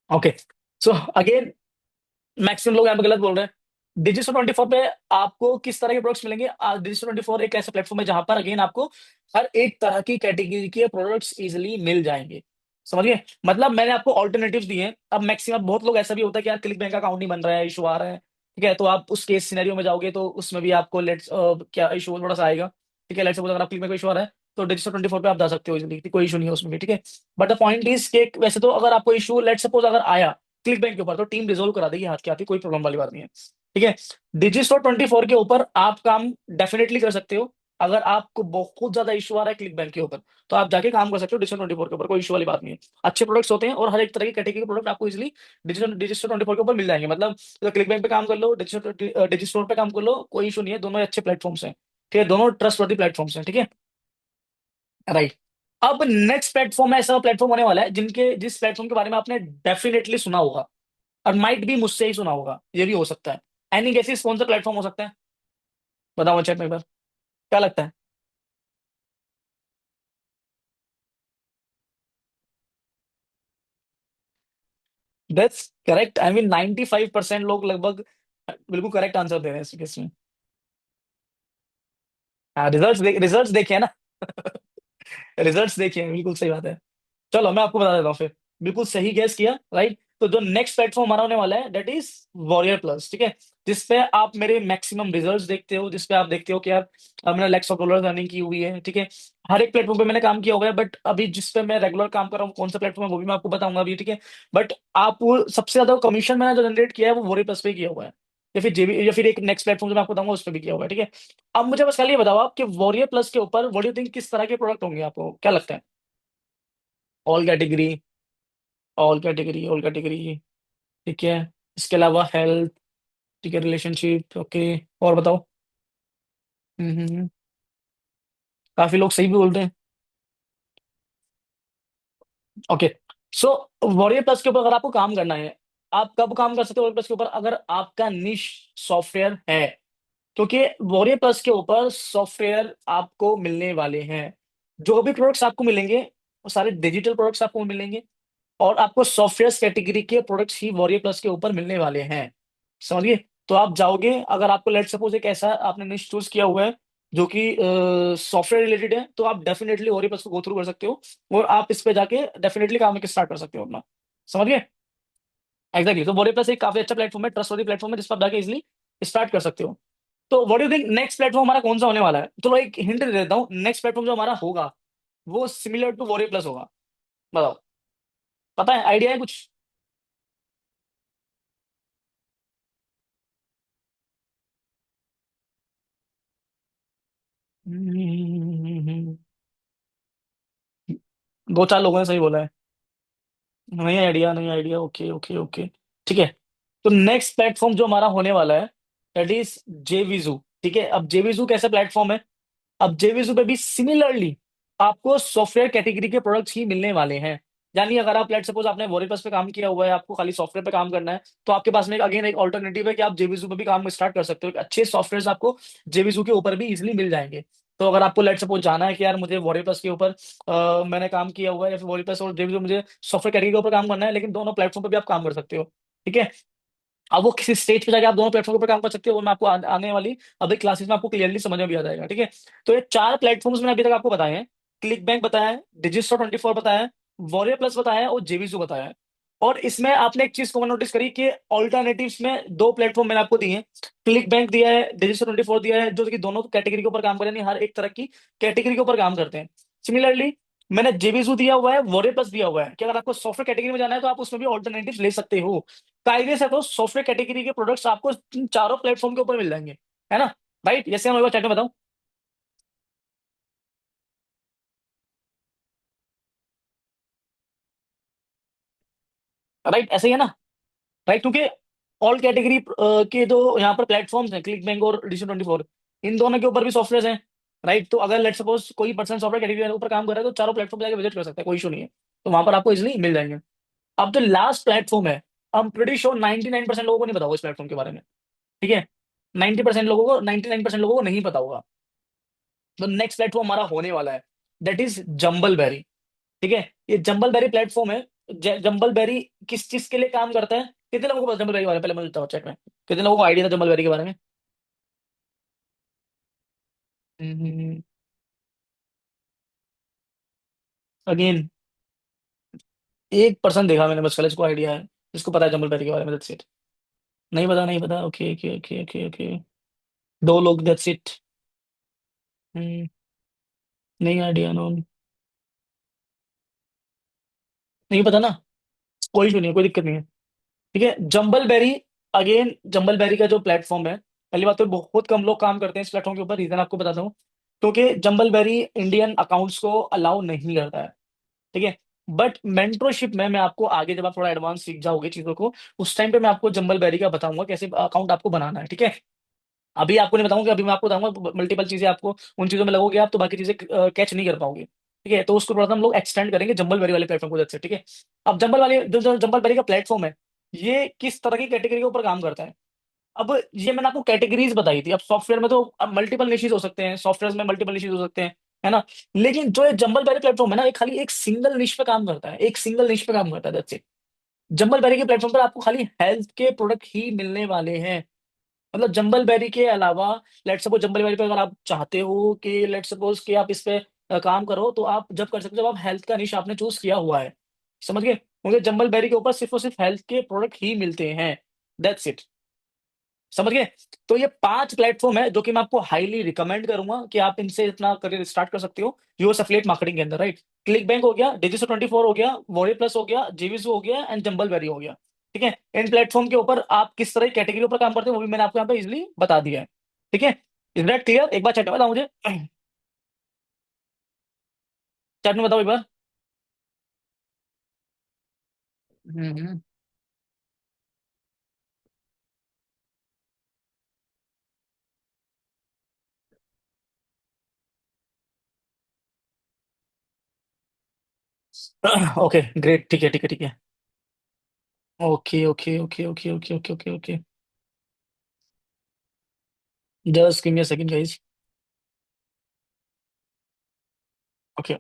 ओके। सो अगेन, मैक्सिमम लोग यहाँ पे गलत बोल रहे हैं। डिजिटल 24 पे आपको किस तरह के प्रोडक्ट्स मिलेंगे? डिजिटल 24 एक ऐसा प्लेटफॉर्म है जहां पर अगेन आपको हर एक तरह की कैटेगरी के प्रोडक्ट्स इजिली मिल जाएंगे। समझिए, मतलब मैंने आपको ऑल्टरनेटिव्स दिए हैं। अब मैक्सिमम बहुत लोग ऐसा भी होता है कि यार क्लिक बैंक अकाउंट नहीं बन रहा है, इशू आ रहा है। ठीक है, तो आप उस केस सिनेरियो में जाओगे तो उसमें भी आपको लेट्स क्या इशू थोड़ा सा आएगा। ठीक है, लेट्स सपोज अगर आप क्लिक बैंक को इशू आ रहा है तो डिजिटल 24 पे आप जा सकते हो इजिली, कोई इशू नहीं है उसमें भी। ठीक है। बट द पॉइंट इज के वैसे तो अगर आपको इशू लेट्स सपोज अगर आया क्लिक बैंक के ऊपर, तो टीम रिजोल्व करा देगी हाथ के हाथ ही, कोई प्रॉब्लम वाली बात नहीं है। ठीक है। डिजिस्टोर 24 के ऊपर आप काम डेफिनेटली कर सकते हो। अगर आपको बहुत ज्यादा इशू आ रहा है क्लिक बैंक के ऊपर, तो आप जाके काम कर सकते हो डिजिटल 24 के ऊपर, कोई इशू वाली बात नहीं है। अच्छे प्रोडक्ट्स होते हैं और हर एक तरह की कैटेगरी के प्रोडक्ट आपको इजिली डिजिटल 24 के ऊपर मिल जाएंगे। मतलब तो क्लिक बैंक पे काम कर लो, डिजिटल डिजिस्टोर पे काम कर लो, कोई इशू नहीं है, दोनों ही अच्छे प्लेटफॉर्म्स हैं। ठीक है, दोनों ट्रस्ट प्लेटफॉर्म्स हैं। ठीक है। राइट। अब नेक्स्ट प्लेटफॉर्म ऐसा प्लेटफॉर्म होने वाला है जिस प्लेटफॉर्म के बारे में आपने डेफिनेटली सुना होगा, और माइट भी मुझसे ही सुना होगा, ये भी हो सकता है। एनी गेसिस कौन सा प्लेटफॉर्म हो सकता है? बताओ चैट में एक बार, क्या लगता है? That's correct. आई मीन 95% लोग लगभग बिल्कुल करेक्ट आंसर दे रहे हैं इस केस में। हाँ, रिजल्ट्स देखिए ना। रिजल्ट्स देखिए, बिल्कुल सही बात है। चलो मैं आपको बता देता हूँ फिर। बिल्कुल सही गैस किया, राइट। तो जो नेक्स्ट प्लेटफॉर्म हमारा होने वाला है दैट इज वॉरियर प्लस। ठीक है। जिसपे आप मेरे मैक्सिमम रिजल्ट्स देखते हो, जिसपे आप देखते हो कि यार मैंने लैक्स ऑफ डॉलर अर्निंग की हुई है। ठीक है। हर एक प्लेटफॉर्म पे मैंने काम किया हुआ है, बट अभी जिसपे मैं रेगुलर काम कर रहा हूँ कौन सा प्लेटफॉर्म है वो भी मैं आपको बताऊंगा अभी। ठीक है। बट आप वो सबसे ज्यादा कमीशन मैंने जो जनरेट किया है वो वॉरियर प्लस पे किया हुआ है, या फिर जेबी, या फिर एक नेक्स्ट प्लेटफॉर्म जो मैं आपको बताऊंगा उस पर भी किया हुआ है। ठीक है। अब मुझे बस खाली ये बताओ आप कि वॉरियर प्लस के ऊपर व्हाट डू यू थिंक किस तरह के प्रोडक्ट होंगे, आपको क्या लगता है? All category, all category. ठीक है। इसके अलावा हेल्थ। ठीक है, रिलेशनशिप। ओके। और बताओ। काफी लोग सही भी बोलते हैं। ओके। सो वॉरियर प्लस के ऊपर अगर आपको काम करना है, आप कब काम कर सकते हो वॉरियर प्लस के ऊपर? अगर आपका निश सॉफ्टवेयर है, क्योंकि वॉरियर प्लस के ऊपर सॉफ्टवेयर आपको मिलने वाले हैं। जो भी प्रोडक्ट्स आपको मिलेंगे वो सारे डिजिटल प्रोडक्ट्स आपको मिलेंगे, और आपको सॉफ्टवेयर कैटेगरी के प्रोडक्ट्स ही वॉरियर प्लस के ऊपर मिलने वाले हैं। समझिए। तो आप जाओगे, अगर आपको लेट सपोज एक ऐसा आपने निश चूज किया हुआ है जो कि सॉफ्टवेयर रिलेटेड है, तो आप डेफिनेटली वॉरियर प्लस को गो थ्रू कर सकते हो, और आप इस पे जाके डेफिनेटली काम स्टार्ट कर सकते हो अपना। समझ गए? एक्जैक्टली। तो वॉरियर प्लस एक काफी अच्छा प्लेटफॉर्म है, ट्रस्टवर्दी प्लेटफॉर्म है, जिस पर आप जाके इजिली स्टार्ट कर सकते हो। तो what do think next platform हमारा कौन सा होने वाला है? चलो एक हिंट दे देता हूँ, नेक्स्ट प्लेटफॉर्म जो हमारा होगा वो सिमिलर टू वॉरियर प्लस होगा। बताओ, पता है, आइडिया है कुछ? दो चार लोगों ने सही बोला है। नहीं आइडिया, नहीं आइडिया। Okay okay okay. ठीक है। तो नेक्स्ट प्लेटफॉर्म जो हमारा होने वाला है दैट इज जेविजू। ठीक है। अब जेविजू कैसा प्लेटफॉर्म है? अब जेवीजू पे भी सिमिलरली आपको सॉफ्टवेयर कैटेगरी के प्रोडक्ट्स ही मिलने वाले हैं। यानी अगर आप लेट सपोज आपने वोरीप्लस पे काम किया हुआ है, आपको खाली सॉफ्टवेयर पे काम करना है, तो आपके पास में अगेन एक ऑल्टरनेटिव है कि आप जेवीजू पे भी काम स्टार्ट कर सकते हो। एक अच्छे सॉफ्टवेयर आपको जेवीजू के ऊपर भी इजिली मिल जाएंगे। तो अगर आपको लेट सपोज जाना है कि यार मुझे वोरीप्लस के ऊपर मैंने काम किया हुआ है, या फिर वोरीप्लस और जेवीजू मुझे सॉफ्टवेयर कैटेगरी के ऊपर काम करना है, लेकिन दोनों प्लेटफॉर्म पे भी आप काम कर सकते हो। ठीक है। अब वो किसी स्टेज पे जाके आप दोनों प्लेटफॉर्म पर काम कर सकते हो, वो मैं आपको आने वाली अभी क्लासेस में आपको क्लियरली समझ में भी आ जाएगा। ठीक है। तो ये चार प्लेटफॉर्म्स मैंने अभी तक आपको बताए हैं। क्लिक बैंक बताया है, डिजिस्टो 24 बताया है, वॉरियर प्लस बताया है, और जेवीजू बताया है। और इसमें आपने एक चीज कॉमन नोटिस करी कि ऑल्टरनेटिव्स में दो प्लेटफॉर्म मैंने आपको दिए हैं। क्लिक बैंक दिया है, डिजिटल 24 दिया है, जो कि दोनों कैटेगरी के ऊपर काम कर रहे हैं, यानी हर एक तरह की कैटेगरी के ऊपर काम करते हैं। सिमिलरली मैंने जेबीजू दिया हुआ है, वॉरियर प्लस दिया हुआ है, कि अगर आपको सॉफ्टवेयर कैटेगरी में जाना है तो आप उसमें भी ऑल्टरनेटिव ले सकते हो। कायदे से तो सॉफ्टवेयर कैटेगरी के प्रोडक्ट्स आपको इन चारों प्लेटफॉर्म के ऊपर मिल जाएंगे, है ना? राइट, यस या नो चैट में बताओ। राइट, ऐसे ही है ना। राइट, क्योंकि ऑल कैटेगरी के जो यहाँ पर प्लेटफॉर्म्स हैं, क्लिक बैंक और Digi24, इन दोनों के ऊपर भी सॉफ्टवेयर हैं। राइट, तो अगर लेट सपोज कोई पर्सन सॉफ्टवेयर कैटेगरी के ऊपर काम कर रहा है तो चारों प्लेटफॉर्म जाके विजिट कर सकता है, कोई इशू नहीं है। तो वहां पर आपको इजिली मिल जाएंगे। अब जो लास्ट प्लेटफॉर्म है, हम प्रीटी श्योर 99% लोगों को नहीं पता होगा इस प्लेटफॉर्म के बारे में। ठीक है, 99% लोगों को नहीं पता होगा। तो नेक्स्ट प्लेटफॉर्म हमारा होने वाला है, दैट इज जम्बल बेरी। ठीक है, ये जम्बल बेरी प्लेटफॉर्म है। जम्बल बेरी किस चीज के लिए काम करता है? कितने लोगों को पता जम्बल बेरी के बारे में? पहले मुझे बताओ चेक में, कितने लोगों को आइडिया था जम्बल बेरी के बारे में? अगेन, एक पर्सन देखा मैंने बस कल, इसको आइडिया है, जिसको पता है जम्बल बेरी के बारे में, दैट्स इट। नहीं पता, नहीं पता, okay okay okay okay okay. दो लोग, दैट्स इट। नहीं आइडिया, नो। नहीं पता ना, कोई इशू नहीं है, कोई दिक्कत नहीं है। ठीक है, jumble berry. Again, jumble berry का जो प्लेटफॉर्म है, पहली बात तो बहुत कम लोग काम करते हैं इस प्लेटफॉर्म के ऊपर, रीजन आपको बताता हूँ। क्योंकि जम्बल बेरी इंडियन अकाउंट्स को अलाउ नहीं करता है। ठीक है, बट मेंटरशिप में मैं आपको आगे, जब आप थोड़ा एडवांस सीख जाओगे चीजों को, उस टाइम पे मैं आपको जम्बल बेरी का बताऊंगा कैसे अकाउंट आपको बनाना है। ठीक है, अभी आपको नहीं बताऊंगा, अभी मैं आपको बताऊंगा मल्टीपल चीजें, आपको उन चीजों में लगोगे आप तो बाकी चीजें कैच नहीं कर पाओगे। ठीक है, तो उसको थोड़ा सा हम लोग एक्सटेंड करेंगे जंबल बेरी वाले प्लेटफॉर्म को, जैसे। ठीक है, अब जंबल वाले जो जंबल बेरी का प्लेटफॉर्म है, ये किस तरह की कैटेगरी के ऊपर काम करता है? अब ये मैंने आपको कैटेगरीज बताई थी। अब सॉफ्टवेयर में तो अब मल्टीपल निशेज हो सकते हैं, सॉफ्टवेयर में मल्टीपल निशेज हो सकते हैं, है ना। लेकिन जो ये जंबल बेरी प्लेटफॉर्म है ना, ये खाली एक सिंगल निश पे काम करता है, एक सिंगल निश पे काम करता है, दैट्स इट। जंबल बेरी के प्लेटफॉर्म पर आपको खाली हेल्थ के प्रोडक्ट ही मिलने वाले हैं। मतलब जंबल बेरी के अलावा, लेट सपोज जंबल बेरी पे अगर आप चाहते हो कि लेट सपोज कि आप इस पे काम करो, तो आप जब कर सकते हो जब आप हेल्थ का निश आपने चूज किया हुआ है। समझ गए? क्योंकि जंबल बेरी के ऊपर सिर्फ और सिर्फ हेल्थ के प्रोडक्ट ही मिलते हैं, दैट्स इट। समझ गए? तो ये 5 प्लेटफॉर्म है जो कि मैं आपको हाईली रिकमेंड करूंगा कि आप इनसे इतना करियर स्टार्ट कर सकते हो यूएस एफिलिएट मार्केटिंग के अंदर। राइट, क्लिक बैंक हो गया, Digi24 हो गया, वॉरी प्लस हो गया, जीविस हो गया एंड जंबल बेरी हो गया। ठीक है, इन प्लेटफॉर्म के ऊपर आप किस तरह की कैटेगरी पर काम करते हो वो भी मैंने आपको यहाँ पे इजिली बता दिया है। ठीक है, इज दैट क्लियर? एक बार चैट में बताओ मुझे। चैट में बताओ एक बार। हम्म। ओके ग्रेट, ठीक है ठीक है ठीक है। Okay okay okay okay okay okay okay okay. Just give me a second guys. Okay,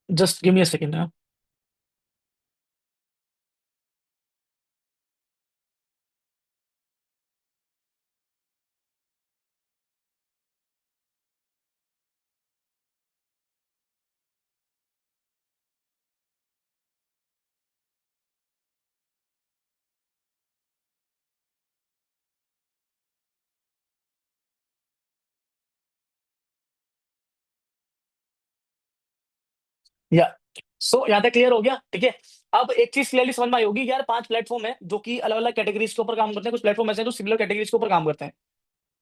just give me a second. या सो यहाँ तक क्लियर हो गया? ठीक है, अब एक चीज क्लियरली समझ में आई होगी कि यार 5 प्लेटफॉर्म है जो कि अलग अलग कैटेगरीज के ऊपर काम करते हैं, कुछ प्लेटफॉर्म ऐसे हैं जो सिमिलर कैटेगरीज के ऊपर काम करते हैं।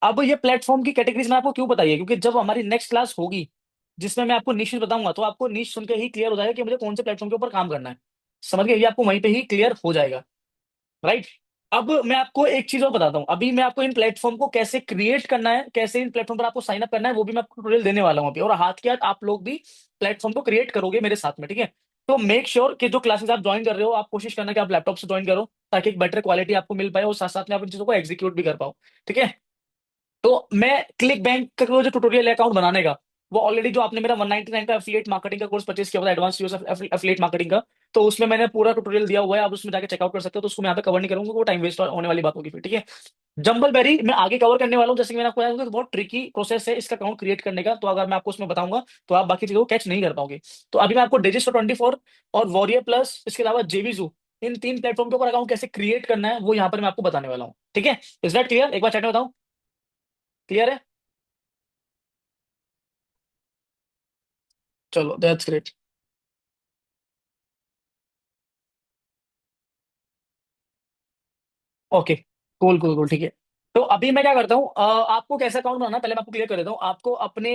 अब ये प्लेटफॉर्म की कैटेगरीज मैं आपको क्यों बताइए, क्योंकि जब हमारी नेक्स्ट क्लास होगी जिसमें मैं आपको निश बताऊंगा, तो आपको निश सुन के ही क्लियर हो जाएगा कि मुझे कौन से प्लेटफॉर्म के ऊपर काम करना है। समझ गए? ये आपको वहीं पे ही क्लियर हो जाएगा। राइट, अब मैं आपको एक चीज और बताता हूँ, अभी मैं आपको इन प्लेटफॉर्म को कैसे क्रिएट करना है, कैसे इन प्लेटफॉर्म पर आपको साइन अप करना है, वो भी मैं आपको ट्यूटोरियल देने वाला हूँ अभी, और हाथ के हाथ आप लोग भी प्लेटफॉर्म को क्रिएट करोगे मेरे साथ में। ठीक है, तो मेक श्योर कि जो क्लासेस आप ज्वाइन कर रहे हो, आप कोशिश करना कि आप लैपटॉप से ज्वाइन करो, ताकि एक बेटर क्वालिटी आपको मिल पाए और साथ साथ में आप इन चीजों को एग्जीक्यूट भी कर पाओ। ठीक है, तो मैं क्लिक बैंक का जो ट्यूटोरियल अकाउंट बनाने का, वो ऑलरेडी जो आपने मेरा 199 का एफिलिएट मार्केटिंग का कोर्स परचेज किया हुआ था, एडवांस यूज एफिलिएट मार्केटिंग का, तो उसमें मैंने पूरा ट्यूटोरियल दिया हुआ है, आप उसमें जाके चेकआउट कर सकते हो। तो उसको मैं यहाँ पे कवर नहीं करूंगा, वो टाइम वेस्ट होने वाली बात होगी फिर। ठीक है, जंबल बेरी मैं आगे कवर करने वाला हूँ, जैसे कि मैंने आपको बताया था, बहुत ट्रिकी प्रोसेस है इसका अकाउंट क्रिएट करने का, तो अगर मैं आपको उसमें बताऊंगा तो आप बाकी चीजों को कैच नहीं कर पाओगे। तो अभी मैं आपको Digis24 और वॉरियर प्लस, इसके अलावा जेवीजू, इन 3 प्लेटफॉर्म के ऊपर अकाउंट कैसे क्रिएट करना है वो यहाँ पर मैं आपको बताने वाला हूँ। ठीक है, इज दैट क्लियर? एक बार चैट में बताओ, क्लियर है? चलो, that's great. Okay, cool cool cool, ठीक है। तो अभी मैं क्या करता हूँ, आपको कैसा अकाउंट बनाना है, पहले मैं आपको क्लियर कर देता हूँ। आपको अपने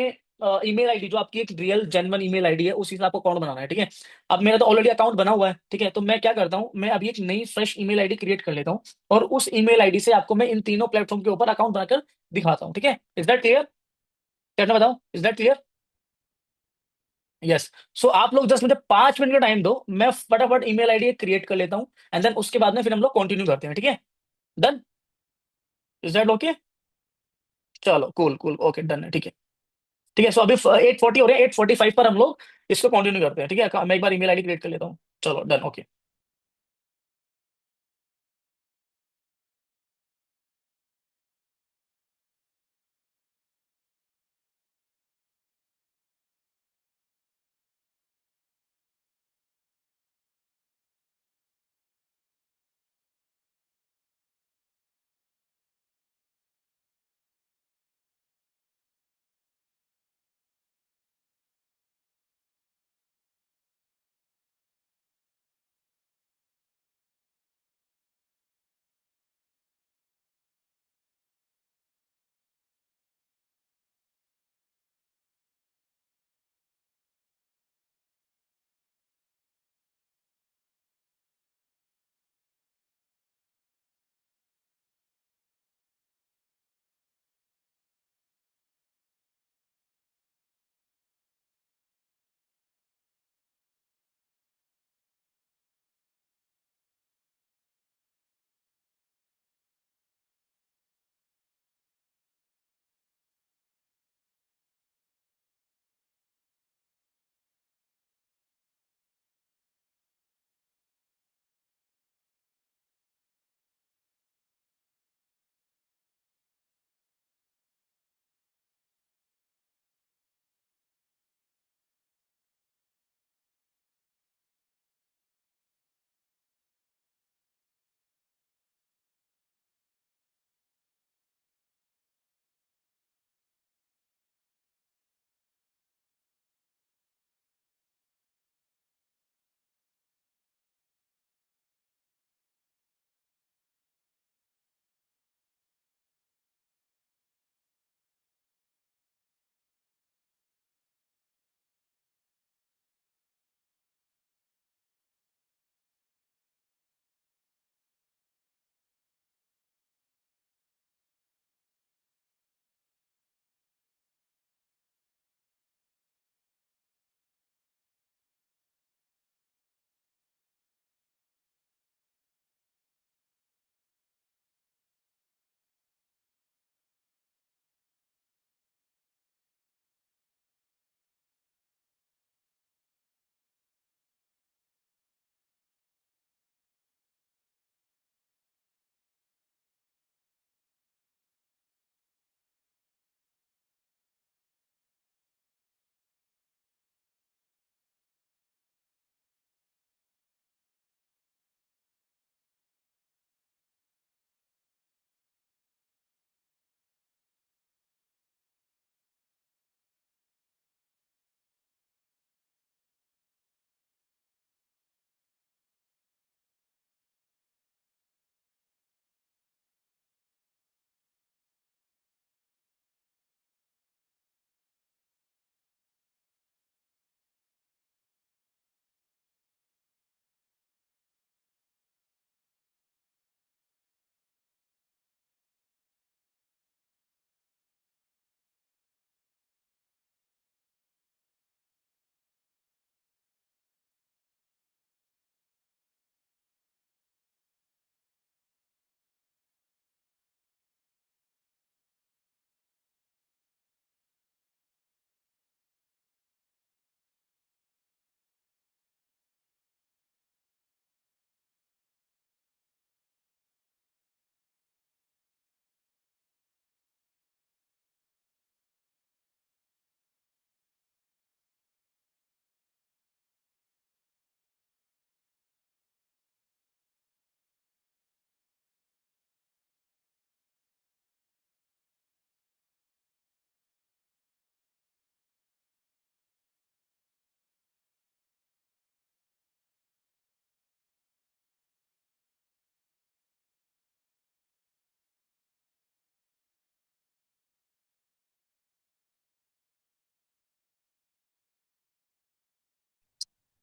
ईमेल आईडी, जो आपकी एक रियल जेन्युइन ईमेल आईडी है, उसी से आपको अकाउंट बनाना है, ठीक है। अब मेरा तो ऑलरेडी अकाउंट बना हुआ है, ठीक है। तो मैं क्या करता हूँ, मैं अभी एक नई फ्रेश ईमेल आईडी क्रिएट कर लेता हूँ, और उस ईमेल आईडी से आपको मैं इन तीनों प्लेटफॉर्म के ऊपर अकाउंट बनाकर दिखाता हूँ, ठीक है। Is that clear? कहना बताओ, इज दैट क्लियर? यस। सो आप लोग जस्ट मुझे 5 मिनट का टाइम दो, मैं फटाफट ईमेल आईडी क्रिएट कर लेता हूँ, एंड देन उसके बाद में फिर हम लोग कंटिन्यू करते हैं, ठीक है। डन? Is that okay? चलो, कूल कूल, ओके, डन है, ठीक है। ठीक है, सो अभी 8:40 हो रहे हैं, 8:45 पर हम लोग इसको कंटिन्यू करते हैं, ठीक है। मैं एक बार ईमेल आईडी क्रिएट कर लेता हूँ। चलो, डन, ओके।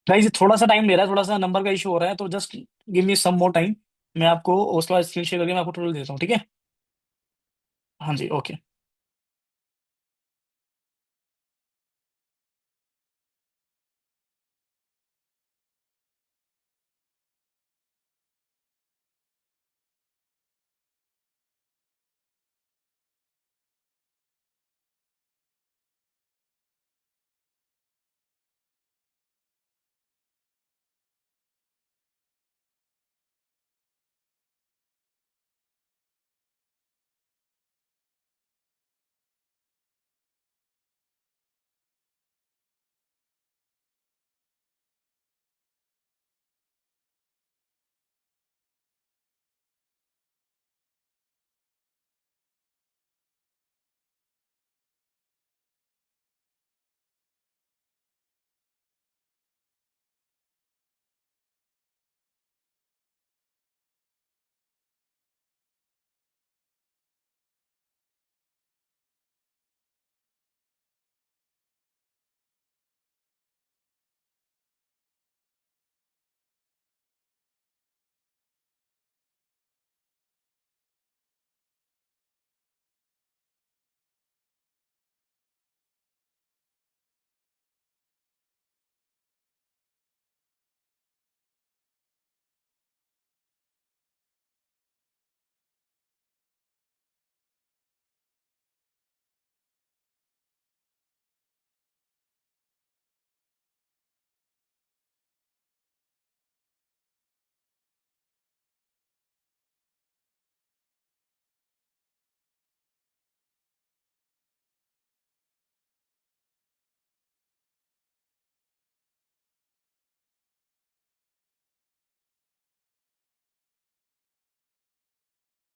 गाइस थोड़ा सा टाइम ले रहा है, थोड़ा सा नंबर का इशू हो रहा है, तो जस्ट गिव मी सम मोर टाइम। मैं आपको उसके बाद स्क्रीन शेयर करके मैं आपको टोटल देता हूँ, ठीक है। हाँ जी, ओके।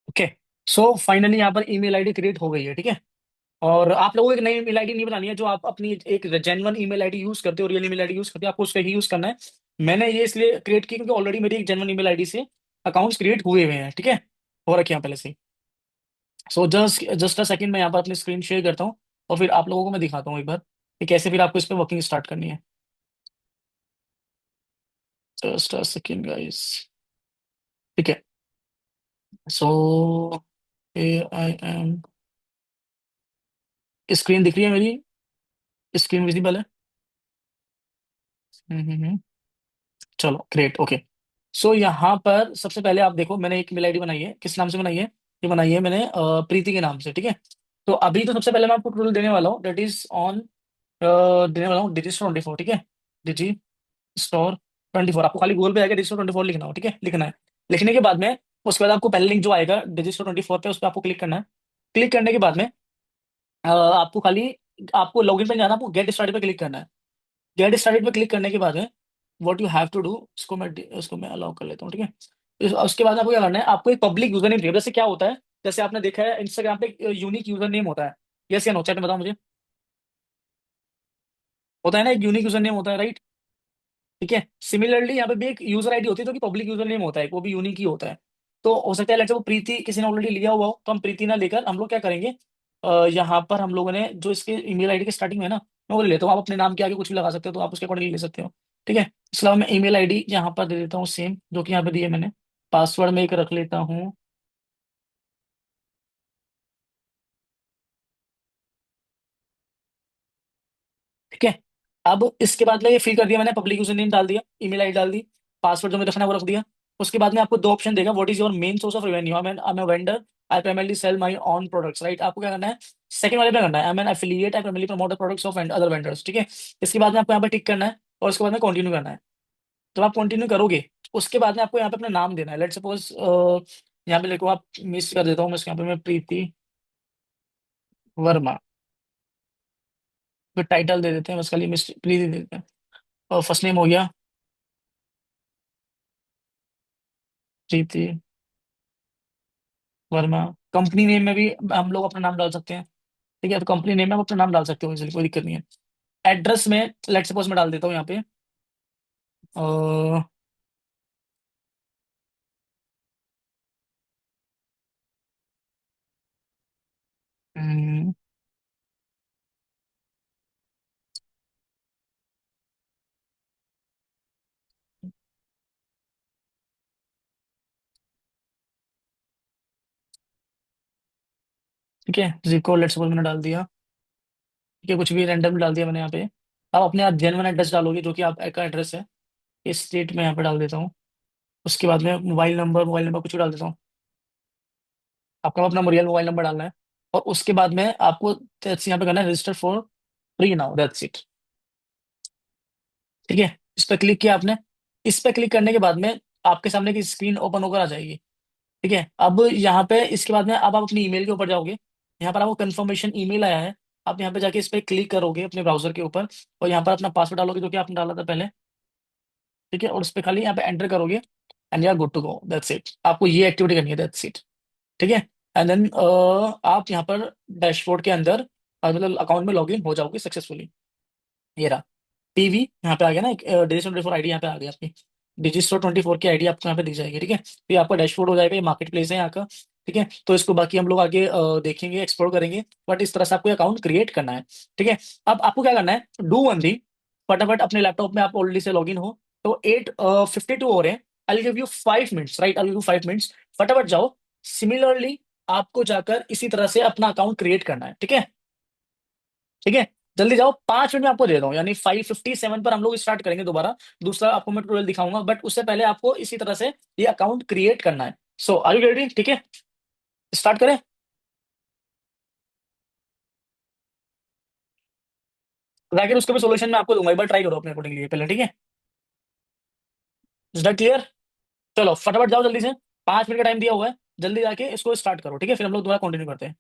ओके, सो फाइनली यहाँ पर ईमेल आईडी क्रिएट हो गई है, ठीक है। और आप लोगों को एक नई ईमेल आईडी नहीं बनानी है, जो आप अपनी एक जेन्युइन ईमेल आईडी यूज करते हो, रियल ईमेल आईडी यूज करते हो, आपको उसका ही यूज करना है। मैंने ये इसलिए क्रिएट की क्योंकि ऑलरेडी मेरी एक जेन्युइन ईमेल आईडी से अकाउंट्स क्रिएट हुए हुए हैं, ठीक है, हो रखे हैं पहले से ही। So just just a second, मैं यहाँ पर अपनी स्क्रीन शेयर करता हूँ और फिर आप लोगों को मैं दिखाता हूँ एक बार कि कैसे फिर आपको इस पर वर्किंग स्टार्ट करनी है। जस्ट अ सेकंड गाइस, ठीक है। सो आई एम, स्क्रीन दिख रही है मेरी? स्क्रीन विजिबल है? हम्म। चलो ग्रेट, ओके। सो यहाँ पर सबसे पहले आप देखो, मैंने एक मेल आईडी बनाई है, किस नाम से बनाई है? ये बनाई है मैंने प्रीति के नाम से, ठीक है। तो अभी तो सबसे पहले मैं आपको टोटल देने वाला हूँ, डेट इज ऑन, देने वाला हूँ Digistore 24, ठीक है। Digistore 24, आपको खाली गूगल पे आएगा Digistore 24 लिखना हो, ठीक है, लिखना है। लिखने के बाद में उसके बाद आपको पहले लिंक जो आएगा Digistore 24 पे, उस पर आपको क्लिक करना है। क्लिक करने के बाद में आपको खाली, आपको लॉगिन पे जाना, आपको गेट स्टार्टेड पे क्लिक करना है। गेट स्टार्टेड पे क्लिक करने के बाद में what you have to do, इसको मैं अलाउ कर लेता हूँ, ठीक है। उसके बाद आपको क्या करना है, आपको एक पब्लिक यूजर नेम चाहिए। जैसे क्या होता है, जैसे आपने देखा है इंस्टाग्राम पे एक यूनिक यूजर नेम होता है, यस या नो, चैट में बताओ मुझे। होता है ना, एक यूनिक यूजर नेम होता है, राइट? ठीक है, सिमिलरली यहाँ पे भी एक यूजर आईडी होती है, जो कि पब्लिक यूजर नेम होता है, वो भी यूनिक ही होता है। तो हो सकता है लेट्स से वो प्रीति किसी ने ऑलरेडी लिया हुआ हो, तो हम प्रीति ना लेकर हम लोग क्या करेंगे, यहाँ पर हम लोगों ने जो इसके ईमेल आईडी के स्टार्टिंग में है ना, मैं वो ले लेता हूँ। आप अपने नाम के आगे कुछ भी लगा सकते हो, तो आप उसके अकॉर्डिंग ले सकते हो, ठीक है। इसके अलावा मैं ईमेल आईडी यहाँ पर दे देता हूँ सेम, जो कि यहाँ पे दी है मैंने। पासवर्ड में एक रख लेता हूँ, ठीक है। अब इसके बाद में ये फिल कर दिया मैंने, पब्लिक यूजर नेम डाल दिया, ईमेल आईडी डाल दी, पासवर्ड जो मैं रखना है वो रख दिया। उसके बाद में आपको दो ऑप्शन देगा, what is your main source of revenue, I am vendor, I primarily sell my on products, right? आपको क्या करना है, सेकंड वाले पे करना है, I am N affiliate, I primarily promote the products of other vendors, ठीक है। इसके बाद में आपको यहाँ पे टिक करना है और उसके बाद में कंटिन्यू करना है। जब आप कंटिन्यू करोगे, उसके बाद में आपको यहाँ पे अपना नाम देना है। लेट सपोज यहाँ पे देखो, आप मिस कर देता हूँ मैं, इसके यहाँ पे मैं प्रीति वर्मा, फिर टाइटल दे देते हैं बस, खाली मिस प्रीति दे देते हैं। और फर्स्ट नेम हो गया प्रीति वर्मा। कंपनी नेम में भी हम लोग अपना नाम डाल सकते हैं, ठीक है। तो कंपनी नेम में आप अपना नाम डाल सकते हो, इसलिए कोई दिक्कत नहीं है। एड्रेस में लेट सपोज मैं डाल देता हूँ यहाँ पे, अ, हम्म, ठीक है, जिको लेट्स सपोज मैंने डाल दिया। ठीक है, कुछ भी रैंडम डाल दिया मैंने यहाँ पे। आप अपने आप जेन्युइन एड्रेस डालोगे जो कि आपका एड्रेस है। इस स्टेट में यहाँ पे डाल देता हूँ। उसके बाद में मोबाइल नंबर कुछ भी डाल देता हूँ। आपका अपना रियल मोबाइल नंबर डालना है। और उसके बाद में आपको यहाँ पे करना है register for free now, that's it. ठीक है, इस पर क्लिक किया आपने। इस पर क्लिक करने के बाद में आपके सामने की स्क्रीन ओपन होकर आ जाएगी। ठीक है, अब यहाँ पे इसके बाद में अब आप अपनी ईमेल के ऊपर जाओगे। यहाँ पर आपको कंफर्मेशन ईमेल आया है। आप यहाँ पे जाके इस पर क्लिक करोगे अपने ब्राउजर के ऊपर। और यहाँ पर अपना पासवर्ड डालोगे जो कि आपने डाला था पहले। ठीक है, और उस पर खाली यहाँ पे एंटर करोगे and you are good to go, that's it. आपको ये एक्टिविटी करनी है, दैट्स इट। ठीक है, एंड देन आप यहाँ पर डैशबोर्ड के अंदर मतलब अकाउंट में लॉगिन हो जाओगे सक्सेसफुली। ये रहा टीवी यहाँ पे आ गया ना, डिजिटल 24 आईडी यहाँ पे आ गई आपकी। डिजिस्टो 24 की आईडी आपको यहाँ पे दिख जाएगी। ठीक है, तो ये आपका डैशबोर्ड हो जाएगा, ये मार्केट प्लेस है यहाँ का। ठीक है, तो इसको बाकी हम लोग आगे देखेंगे, एक्सप्लोर करेंगे। बट इस तरह से आपको अकाउंट क्रिएट करना है। ठीक है, अब आपको क्या करना है, डू वन थिंग। फटाफट अपने लैपटॉप में आप ऑलरेडी से लॉगिन हो, तो 8:52 हो रहे हैं। I give you 5 minutes, right, I give you 5 minutes. फटाफट जाओ। सिमिलरली आपको जाकर इसी तरह से अपना अकाउंट क्रिएट करना है। ठीक है। ठीक है, जल्दी जाओ, 5 मिनट में आपको दे रहा हूँ, यानी 5:57 पर हम लोग स्टार्ट करेंगे दोबारा। दूसरा आपको मैं ट्यूटोरियल दिखाऊंगा, बट उससे पहले आपको इसी तरह से ये अकाउंट क्रिएट करना है। सो आर यू रेडी? ठीक है, स्टार्ट करें। जाकर उसका भी सोल्यूशन मैं आपको दूंगा, एक बार ट्राई करो अपने अकॉर्डिंगली पहले। ठीक है, इज दैट क्लियर? चलो फटाफट जाओ जल्दी से। 5 मिनट का टाइम दिया हुआ है, जल्दी जाके इसको स्टार्ट करो। ठीक है, फिर हम लोग दोबारा कंटिन्यू करते हैं।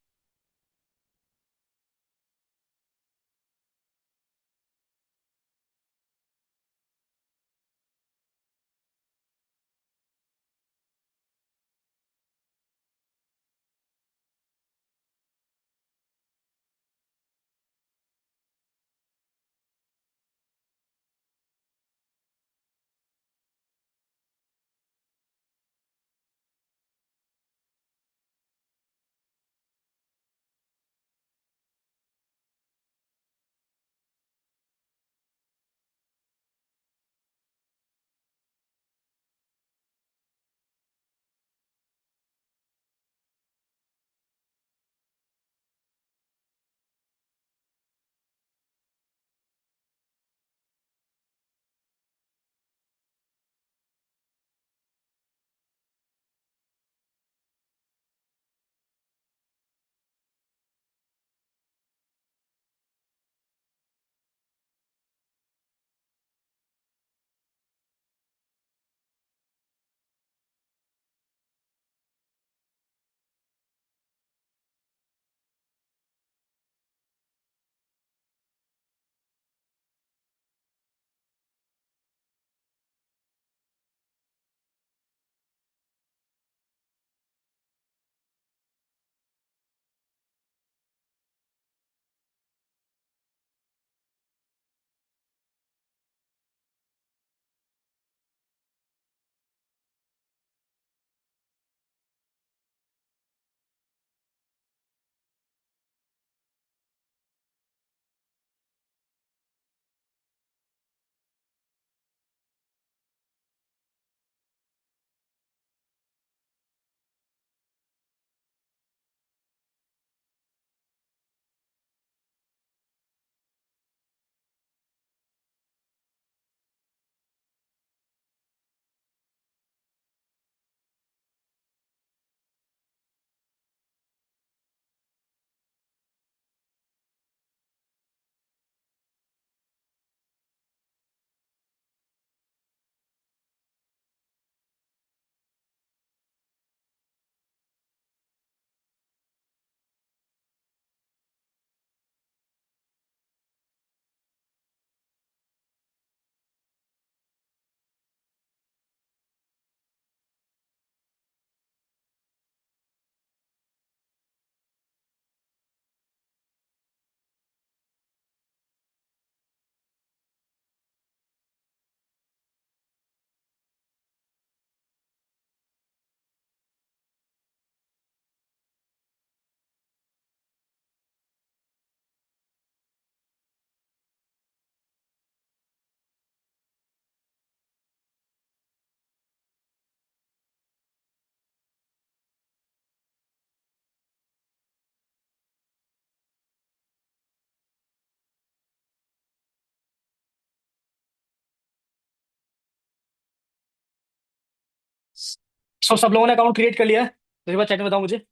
सो सब लोगों ने अकाउंट क्रिएट कर लिया है, तो एक बार चैट में बताओ मुझे।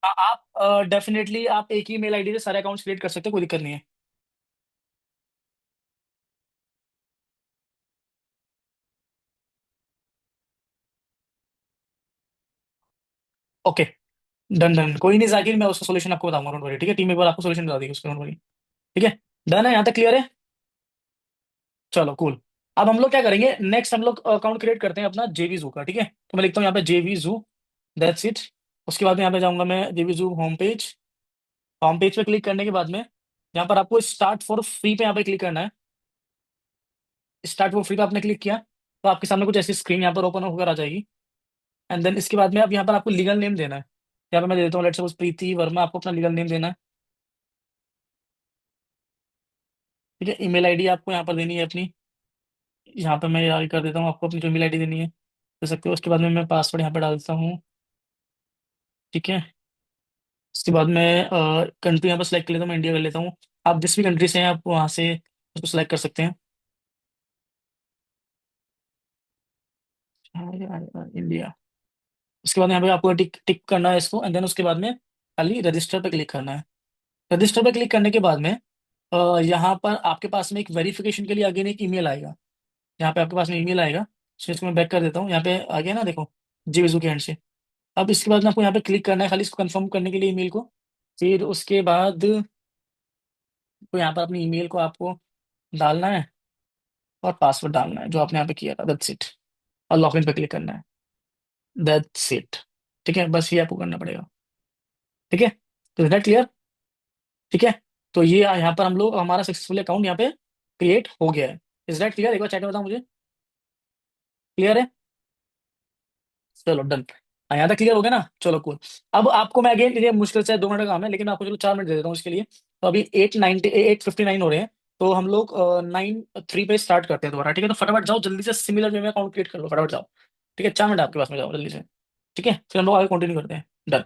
आप डेफिनेटली आप एक ही मेल आईडी से सारे अकाउंट्स क्रिएट कर सकते हो, कोई दिक्कत नहीं है। ओके, डन डन, कोई नहीं जाकिर, मैं उसका सोल्यूशन आपको बताऊंगा, डोंट वरी, ठीक है, टीम एक बार आपको सोल्यूशन बता देगी उसका, डोंट वरी। ठीक है, डन है, यहाँ तक क्लियर है। चलो कूल। अब हम लोग क्या करेंगे, नेक्स्ट हम लोग अकाउंट क्रिएट करते हैं अपना जेवी जू का, ठीक है, तो मैं लिखता हूँ यहाँ पे जेवी जू, दैट्स इट। उसके बाद में यहाँ पे जाऊंगा मैं जेवी जू होम पेज। होम पेज पे क्लिक करने के बाद में यहाँ पर आपको स्टार्ट फॉर फ्री पे यहाँ पे क्लिक करना है। स्टार्ट फॉर फ्री पे आपने क्लिक किया तो आपके सामने कुछ ऐसी स्क्रीन यहाँ पर ओपन होकर आ जाएगी। एंड देन इसके बाद में अब यहाँ पर आपको लीगल नेम देना है। यहाँ पे मैं दे देता हूँ, लेट्स सपोज प्रीति वर्मा, आपको अपना लीगल नेम देना है। ठीक है, ईमेल आईडी आपको यहाँ पर देनी है अपनी। यहाँ पे मैं याद कर देता हूँ, आपको अपनी जो ईमेल आईडी देनी है दे सकते हो। उसके बाद में मैं पासवर्ड यहाँ पे डालता हूँ। ठीक है, उसके बाद मैं कंट्री यहाँ पर सेलेक्ट कर लेता हूँ, मैं इंडिया कर लेता हूँ। आप जिस भी कंट्री से हैं आप वहाँ से उसको सेलेक्ट कर सकते हैं। इंडिया। उसके बाद यहाँ पे आपको टिक टिक करना है इसको, एंड देन उसके बाद में खाली रजिस्टर पे क्लिक करना है। रजिस्टर पे क्लिक करने के बाद में यहाँ पर आपके पास में एक वेरिफिकेशन के लिए अगेन एक ईमेल आएगा। यहाँ पे आपके पास में ईमेल आएगा, तो इसको मैं बैक कर देता हूँ, यहाँ पे आ गया ना देखो, जी विजू के एंड से। अब इसके बाद में आपको यहाँ पे क्लिक करना है खाली इसको कंफर्म करने के लिए ईमेल को। फिर उसके बाद तो यहाँ पर अपनी ईमेल को आपको डालना है और पासवर्ड डालना है जो आपने यहाँ पे किया था, दैट्स इट। और लॉगिन पे क्लिक करना है, दैट्स इट। ठीक है, बस ये आपको करना पड़ेगा। ठीक है, तो इज दैट क्लियर? ठीक है, तो ये यहाँ पर हम लोग हमारा सक्सेसफुल अकाउंट यहाँ पे क्रिएट हो गया है। Is that clear? एक बार चैट में बताओ मुझे, क्लियर है? चलो डन। यहाँ तक क्लियर हो गया ना, चलो कूल। अब आपको मैं अगेन, ये मुश्किल से 2 मिनट का काम है, लेकिन मैं आपको चलो 4 मिनट दे देता हूँ इसके लिए। तो अभी 8:59 हो रहे हैं, तो हम लोग 9:03 पे स्टार्ट करते हैं दोबारा। ठीक है, तो फटाफट जाओ जल्दी से, सिमिलर वे में अकाउंट क्रिएट कर लो, फटाफट जाओ। ठीक है, 4 मिनट आपके पास में, जाओ जल्दी से। ठीक है, फिर हम लोग आगे कंटिन्यू करते हैं। डन।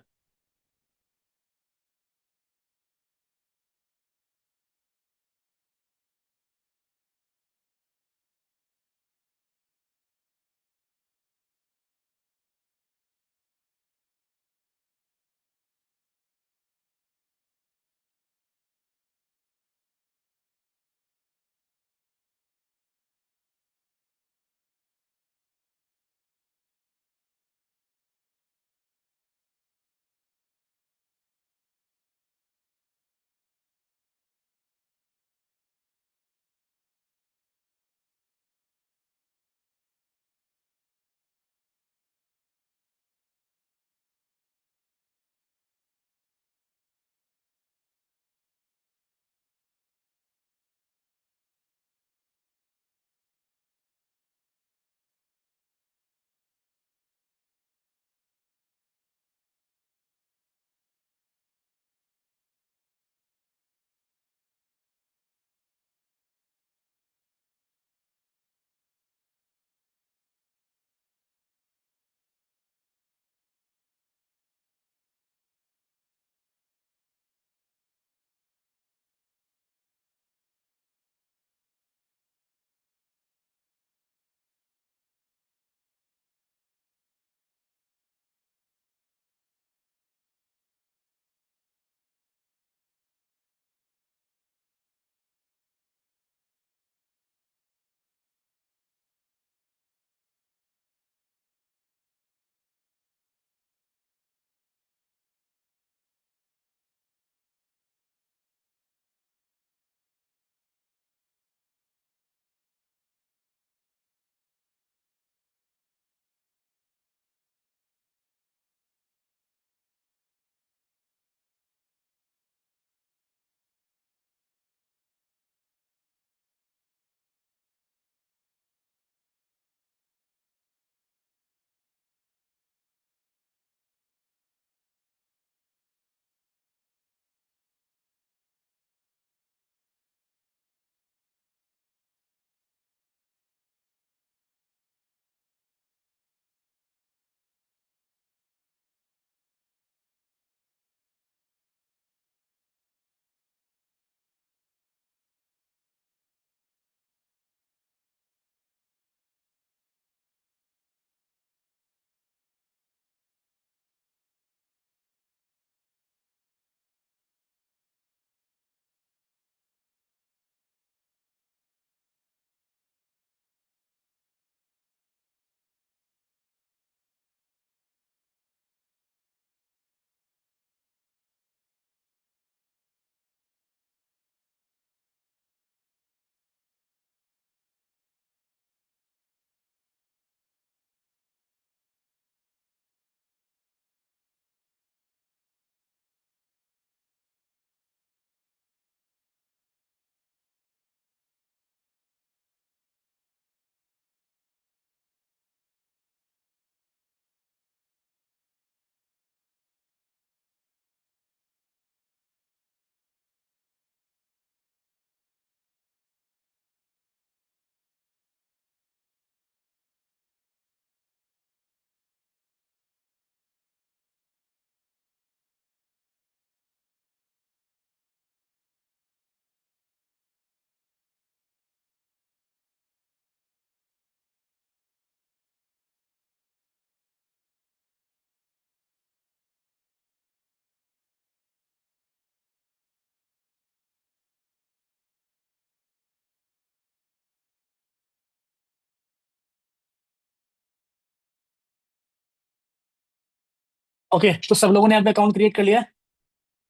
ओके, तो सब लोगों ने यहाँ पे अकाउंट क्रिएट कर लिया है?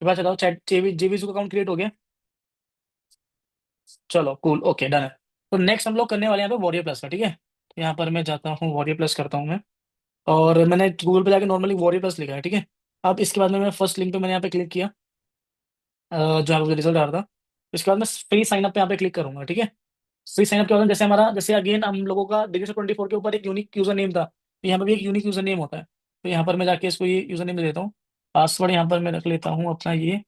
ये बात बताओ, चैट जेवीजू का अकाउंट क्रिएट हो गया? चलो कूल, ओके डन है। तो नेक्स्ट हम लोग करने वाले हैं यहाँ पे वॉरियर प्लस का, ठीक है। तो यहाँ पर मैं जाता हूँ, वॉरियर प्लस करता हूँ मैं। और मैंने गूगल पे जाके नॉर्मली वॉरियर प्लस लिखा है, ठीक है। अब इसके बाद में मैं फर्स्ट लिंक पे मैंने यहाँ पे क्लिक किया, जो यहाँ पे रिजल्ट आ रहा था। इसके बाद मैं फ्री साइन अप पे यहाँ पे क्लिक करूंगा, ठीक है। फ्री साइन अप के बाद में जैसे हमारा, जैसे अगेन हम लोगों का डिग्री 24 के ऊपर एक यूनिक यूजर नेम था, तो यहाँ पे भी एक यूनिक यूजर नेम होता है। तो यहाँ पर मैं जाके इसको ये यूजर नेम दे देता हूँ। पासवर्ड यहाँ पर मैं रख लेता हूँ अपना ये,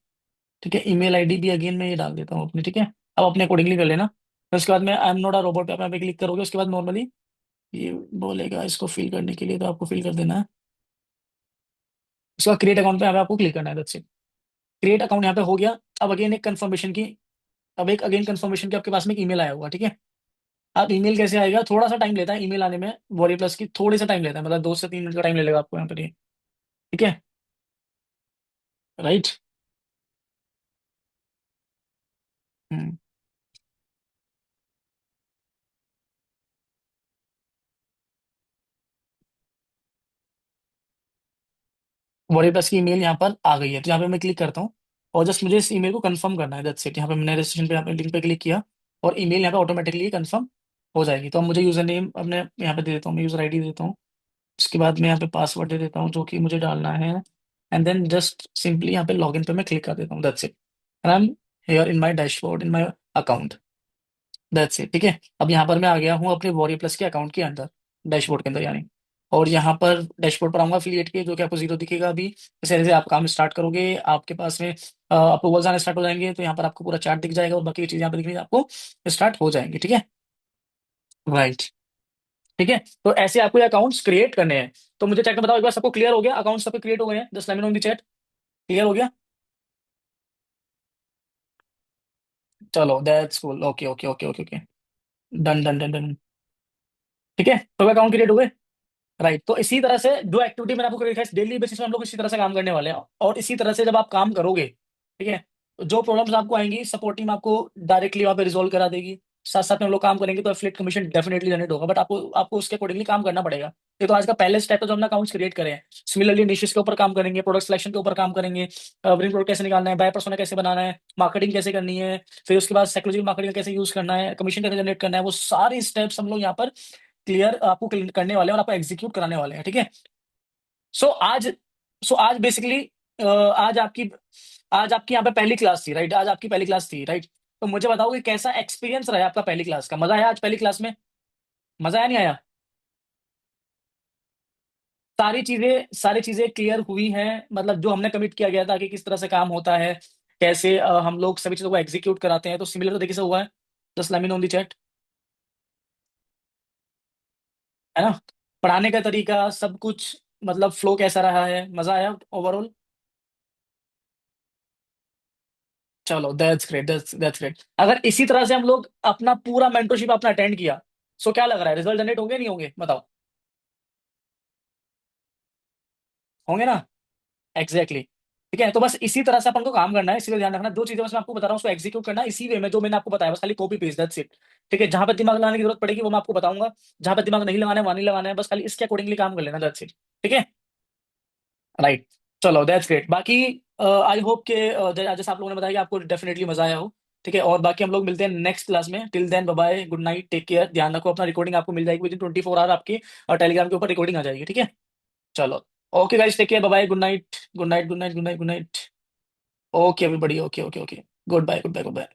ठीक है। ईमेल आईडी भी अगेन मैं ये डाल देता हूँ अपनी, ठीक है। अब अपने अकॉर्डिंगली कर लेना। फिर उसके बाद मैं I am not a robot पे आप यहाँ पे क्लिक करोगे, उसके बाद नॉर्मली ये बोलेगा इसको फिल करने के लिए, तो आपको फिल कर देना है। उसके बाद क्रिएट अकाउंट पे यहाँ पे आपको क्लिक करना है, दैट्स इट। क्रिएट अकाउंट यहाँ पे हो गया। अब अगेन एक कंफर्मेशन की, अब एक अगेन कंफर्मेशन की आपके पास में एक ईमेल आया होगा, ठीक है। अब ईमेल कैसे आएगा, थोड़ा सा टाइम लेता है ईमेल आने में, वॉरी प्लस की थोड़ी सा टाइम लेता है, मतलब 2 से 3 मिनट का टाइम ले लेगा आपको यहाँ पर ये, ठीक है। राइट। हम्म। वॉरी प्लस की ईमेल यहाँ पर आ गई है, तो यहाँ पे मैं क्लिक करता हूँ। और जस्ट मुझे इस ईमेल को कंफर्म करना है, दैट्स इट। यहाँ पे मैंने रजिस्ट्रेशन पे यहाँ पे लिंक पे क्लिक किया, और ईमेल यहाँ पे ऑटोमेटिकली कंफर्म हो जाएगी। तो अब मुझे यूजर नेम अपने यहाँ पे दे देता हूँ, मैं यूजर आईडी दे देता हूँ। उसके बाद मैं यहाँ पे पासवर्ड दे देता हूँ जो कि मुझे डालना है। एंड देन जस्ट सिंपली यहाँ पे लॉगिन पे मैं क्लिक कर देता हूँ, that's it. And I am here in my dashboard in my account, that's it, ठीक है। अब यहाँ पर मैं आ गया हूँ अपने वॉरियर प्लस के अकाउंट के अंदर, डैशबोर्ड के अंदर यानी। और यहाँ पर डैशबोर्ड पर आऊंगा अफिलिएट के, जो कि आपको जीरो दिखेगा अभी। जैसे जैसे आप काम स्टार्ट करोगे आपके पास में अप्रूवल्स आने स्टार्ट हो जाएंगे, तो यहाँ पर आपको पूरा चार्ट दिख जाएगा, और बाकी चीज़ यहाँ पर दिखनी आपको स्टार्ट हो जाएंगी, ठीक है। राइट। ठीक है, तो ऐसे आपको ये अकाउंट्स क्रिएट करने हैं। तो मुझे चेक में बताओ एक बार, सबको क्लियर हो गया? अकाउंट सबके क्रिएट हो गए हैं? Just let me know in the chat, clear हो गया? चलो that's cool, okay okay okay okay okay. Done done done done. ठीक है, तो अकाउंट क्रिएट हो गए। राइट, तो इसी तरह से जो एक्टिविटी मैंने आपको करी है डेली बेसिस में हम लोग इसी तरह से काम करने वाले हैं, और इसी तरह से जब आप काम करोगे, ठीक है, तो जो प्रॉब्लम्स आपको आएंगी सपोर्ट टीम आपको डायरेक्टली वहाँ पे रिजोल्व करा देगी। साथ साथ में हम लोग काम करेंगे तो एफिलिएट कमीशन डेफिनेटली जनरेट होगा, बट आपको आपको उसके अकॉर्डिंगली काम करना पड़ेगा। ये तो आज का पहले स्टेप है जो हमने अकाउंट्स क्रिएट करे हैं। सिमिलरली निशेस के ऊपर काम करेंगे, प्रोडक्ट सिलेक्शन के ऊपर काम करेंगे, विनिंग प्रोडक्ट कैसे निकालना है, बाय पर्सोना कैसे बनाना है, मार्केटिंग कैसे करनी है, फिर उसके बाद साइकोलॉजिकल मार्केटिंग कैसे यूज करना है, कमीशन कैसे जनरेट करना है, वो सारी स्टेप्स हम लोग यहाँ पर क्लियर आपको करने वाले हैं और आपको एग्जीक्यूट कराने वाले हैं, ठीक है। सो आज सो आज बेसिकली आज आपकी यहाँ पे पहली क्लास थी, राइट? आज आपकी पहली क्लास थी, राइट? तो मुझे बताओ कि कैसा एक्सपीरियंस रहा आपका पहली क्लास का? मजा आया आज पहली क्लास में? मजा आया नहीं आया? सारी चीजें क्लियर हुई हैं, मतलब जो हमने कमिट किया गया था कि किस तरह से काम होता है, कैसे हम लोग सभी चीजों को एग्जीक्यूट कराते हैं, तो सिमिलर तरीके से हुआ है? Just let me know in the chat, है ना? पढ़ाने का तरीका सब कुछ, मतलब फ्लो कैसा रहा है, मजा आया ओवरऑल? चलो दैट्स ग्रेट, दैट्स ग्रेट। अगर इसी तरह से हम लोग अपना पूरा मेंटरशिप अपना अटेंड किया, सो क्या लग रहा है, रिजल्ट जनरेट होंगे नहीं होंगे, बताओ? होंगे ना? Exactly exactly. ठीक है, तो बस इसी तरह से अपन को काम करना है, इसीलिए ध्यान रखना जो चीजें बस मैं आपको बता रहा हूँ उसको एग्जीक्यूट करना है इसी वे में जो मैंने आपको बताया, बस खाली कॉपी पेस्ट, दैट्स इट। ठीक है, जहां पर दिमाग लगाने की जरूरत पड़ेगी वो मैं आपको बताऊंगा, जहां पर दिमाग नहीं लगाना है वहां नहीं लगाना है, बस खाली इसके अकॉर्डिंगली काम कर लेना, दैट्स इट। ठीक है। राइट। चलो दैट्स ग्रेट। बाकी आई होप के जैसे आप लोगों ने बताया कि आपको डेफिनेटली मजा आया हो। ठीक है, और बाकी हम लोग मिलते हैं नेक्स्ट क्लास में। Till then bye bye, good night, take care, ध्यान रखो अपना। रिकॉर्डिंग आपको मिल जाएगी विद इन 24 आवर, आपकी टेलीग्राम के ऊपर रिकॉर्डिंग आ जाएगी, ठीक है। चलो, okay guys, take care, bye bye, good night good night good night good night good night. Okay everybody, okay okay okay, good bye good bye good bye.